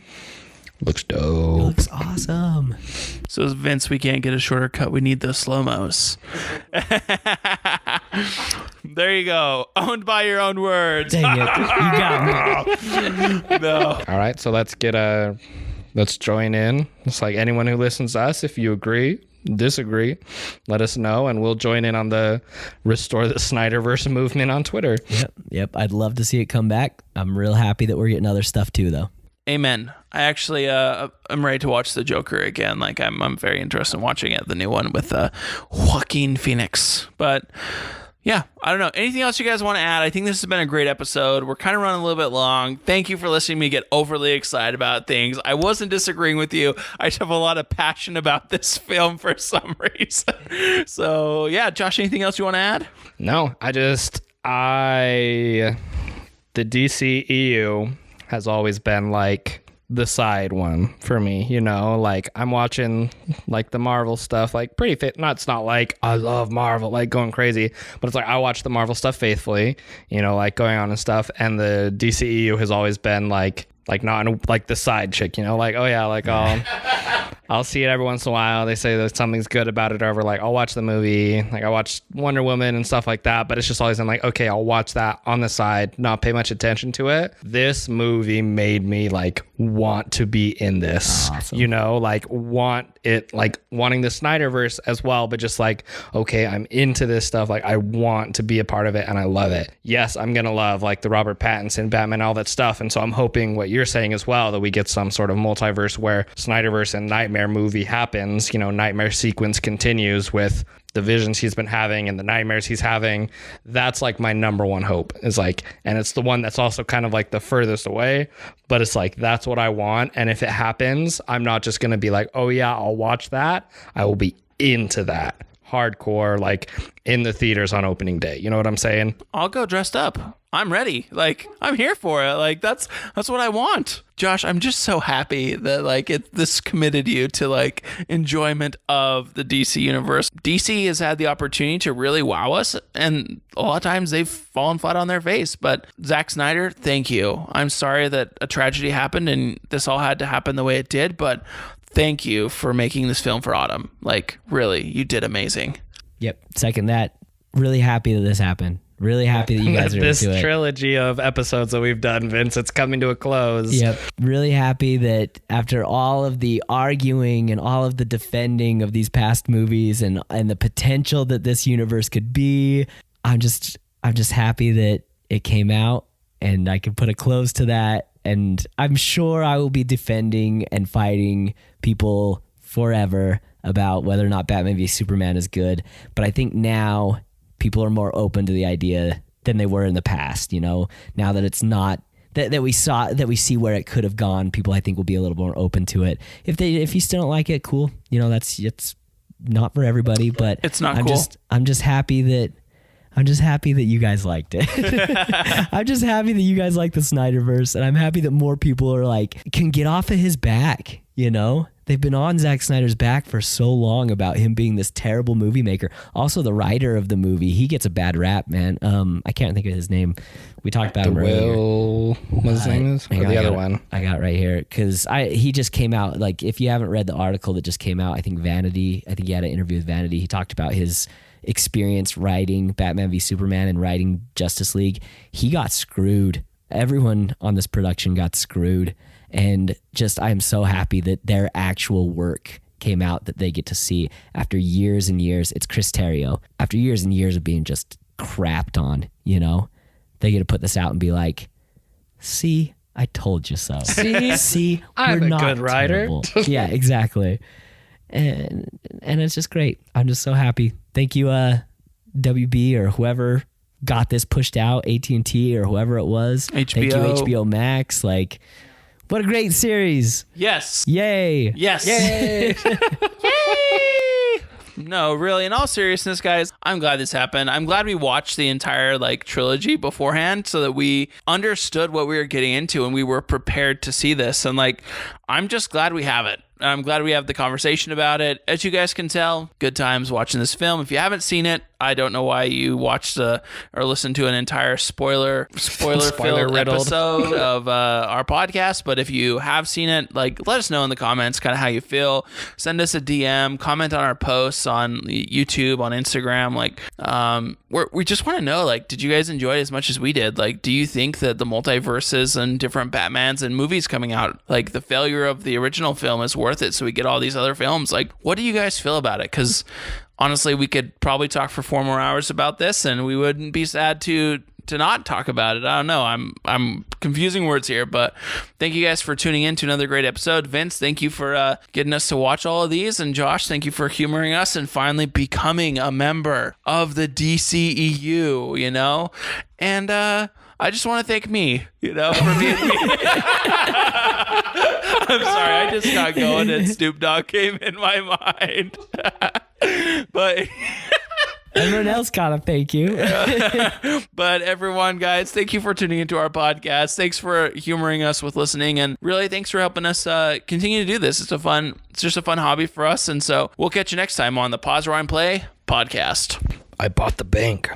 Speaker 2: looks dope.
Speaker 3: It looks awesome.
Speaker 1: So Vince, we can't get a shorter cut. We need those slow-mos. There you go. Owned by your own words.
Speaker 3: Dang it. You got me.
Speaker 1: No.
Speaker 2: All right. So let's join in. It's like anyone who listens to us, if you agree, disagree, let us know and we'll join in on the Restore the Snyderverse movement on Twitter.
Speaker 3: Yep. I'd love to see it come back. I'm real happy that we're getting other stuff too, though.
Speaker 1: Amen. I actually I'm ready to watch The Joker again. Like I'm very interested in watching it, the new one with Joaquin Phoenix. But yeah, I don't know. Anything else you guys want to add? I think this has been a great episode. We're kind of running a little bit long. Thank you for listening to me get overly excited about things. I wasn't disagreeing with you. I just have a lot of passion about this film for some reason. So yeah, Josh, anything else you want to add?
Speaker 2: No, the DCEU has always been like the side one for me, you know, like I'm watching like the Marvel stuff, like pretty fit. It's not like I love Marvel, like going crazy, but it's like I watch the Marvel stuff faithfully, you know, like going on and stuff. And the DCEU has always been like not like the side chick, you know, like, oh yeah, like I'll see it every once in a while. They say that something's good about it, or like I'll watch the movie, like I watched Wonder Woman and stuff like that, but it's just always I'm like, okay, I'll watch that on the side, not pay much attention to it. This movie made me like want to be in this, awesome. You know, like want it, like wanting the Snyderverse as well, but just like, okay, I'm into this stuff, like I want to be a part of it and I love it. Yes, I'm gonna love like the Robert Pattinson Batman, all that stuff, and so I'm hoping what you're saying as well, that we get some sort of multiverse where Snyderverse and Nightmare movie happens, you know, Nightmare sequence continues with the visions he's been having and the nightmares he's having. That's like my number one hope, is like, and it's the one that's also kind of like the furthest away, but it's like, that's what I want. And if it happens, I'm not just going to be like, oh yeah, I'll watch that. I will be into that hardcore, like in the theaters on opening day. You know what I'm saying?
Speaker 1: I'll go dressed up. I'm ready. Like, I'm here for it. Like, that's what I want. Josh, I'm just so happy that like this committed you to like enjoyment of the DC universe. DC has had the opportunity to really wow us, and a lot of times they've fallen flat on their face. But Zack Snyder, thank you. I'm sorry that a tragedy happened and this all had to happen the way it did, but thank you for making this film for Autumn. Like, really, you did amazing.
Speaker 3: Yep, second that. Really happy that this happened. Really happy that you guys are
Speaker 2: this
Speaker 3: into it.
Speaker 2: Trilogy of episodes that we've done, Vince, it's coming to a close.
Speaker 3: Yep. Really happy that after all of the arguing and all of the defending of these past movies and the potential that this universe could be, I'm just happy that it came out and I can put a close to that. And I'm sure I will be defending and fighting people forever about whether or not Batman v Superman is good. But I think now people are more open to the idea than they were in the past, you know, now that it's not that we see where it could have gone. People, I think, will be a little more open to it. If you still don't like it, cool. You know, it's not for everybody, but
Speaker 1: it's not cool.
Speaker 3: I'm just happy that you guys liked it. I'm just happy that you guys like the Snyderverse, and I'm happy that more people are like, can get off of his back, you know? They've been on Zack Snyder's back for so long about him being this terrible movie maker. Also, the writer of the movie, he gets a bad rap, man. I can't think of his name. We talked about him earlier.
Speaker 2: What his name is? Or the other one?
Speaker 3: I got it right here. Because he just came out, like, if you haven't read the article that just came out, I think he had an interview with Vanity. He talked about his experience writing Batman v Superman and writing Justice League. He got screwed. Everyone on this production got screwed. And just, I'm so happy that their actual work came out that they get to see after years and years. It's Chris Terrio. After years and years of being just crapped on, you know, they get to put this out and be like, see, I told you so. See,
Speaker 2: I'm
Speaker 3: we're
Speaker 2: a
Speaker 3: not
Speaker 2: good writer.
Speaker 3: Yeah, exactly. And it's just great. I'm just so happy. Thank you, WB or whoever got this pushed out, AT&T or whoever it was.
Speaker 1: HBO.
Speaker 3: Thank you, HBO Max. Like, what a great series.
Speaker 1: Yes.
Speaker 3: Yay.
Speaker 1: Yes.
Speaker 2: Yay.
Speaker 1: Yay. No, really, in all seriousness, guys, I'm glad this happened. I'm glad we watched the entire like trilogy beforehand so that we understood what we were getting into and we were prepared to see this. And like, I'm just glad we have it. I'm glad we have the conversation about it. As you guys can tell, good times watching this film. If you haven't seen it, I don't know why you watched or listened to an entire spoiler-filled episode of our podcast. But if you have seen it, like, let us know in the comments kind of how you feel. Send us a DM, comment on our posts on YouTube, on Instagram. Like, we just want to know, like, did you guys enjoy it as much as we did? Like, do you think that the multiverses and different Batmans and movies coming out, like the failure of the original film is worth it so we get all these other films? Like, what do you guys feel about it? Because honestly, we could probably talk for 4 more hours about this and we wouldn't be sad to not talk about it. I don't know. I'm confusing words here, but thank you guys for tuning in to another great episode. Vince, thank you for getting us to watch all of these, and Josh, thank you for humoring us and finally becoming a member of the DCEU, you know? And I just want to thank me, you know, for being me. I'm sorry, I just got going and Snoop Dogg came in my mind. But
Speaker 3: Everyone else gotta thank you.
Speaker 1: But everyone, guys, thank you for tuning into our podcast. Thanks for humoring us with listening, and really thanks for helping us continue to do this. It's just a fun hobby for us, and so we'll catch you next time on the Pause Rewind Play podcast.
Speaker 2: I bought the bank.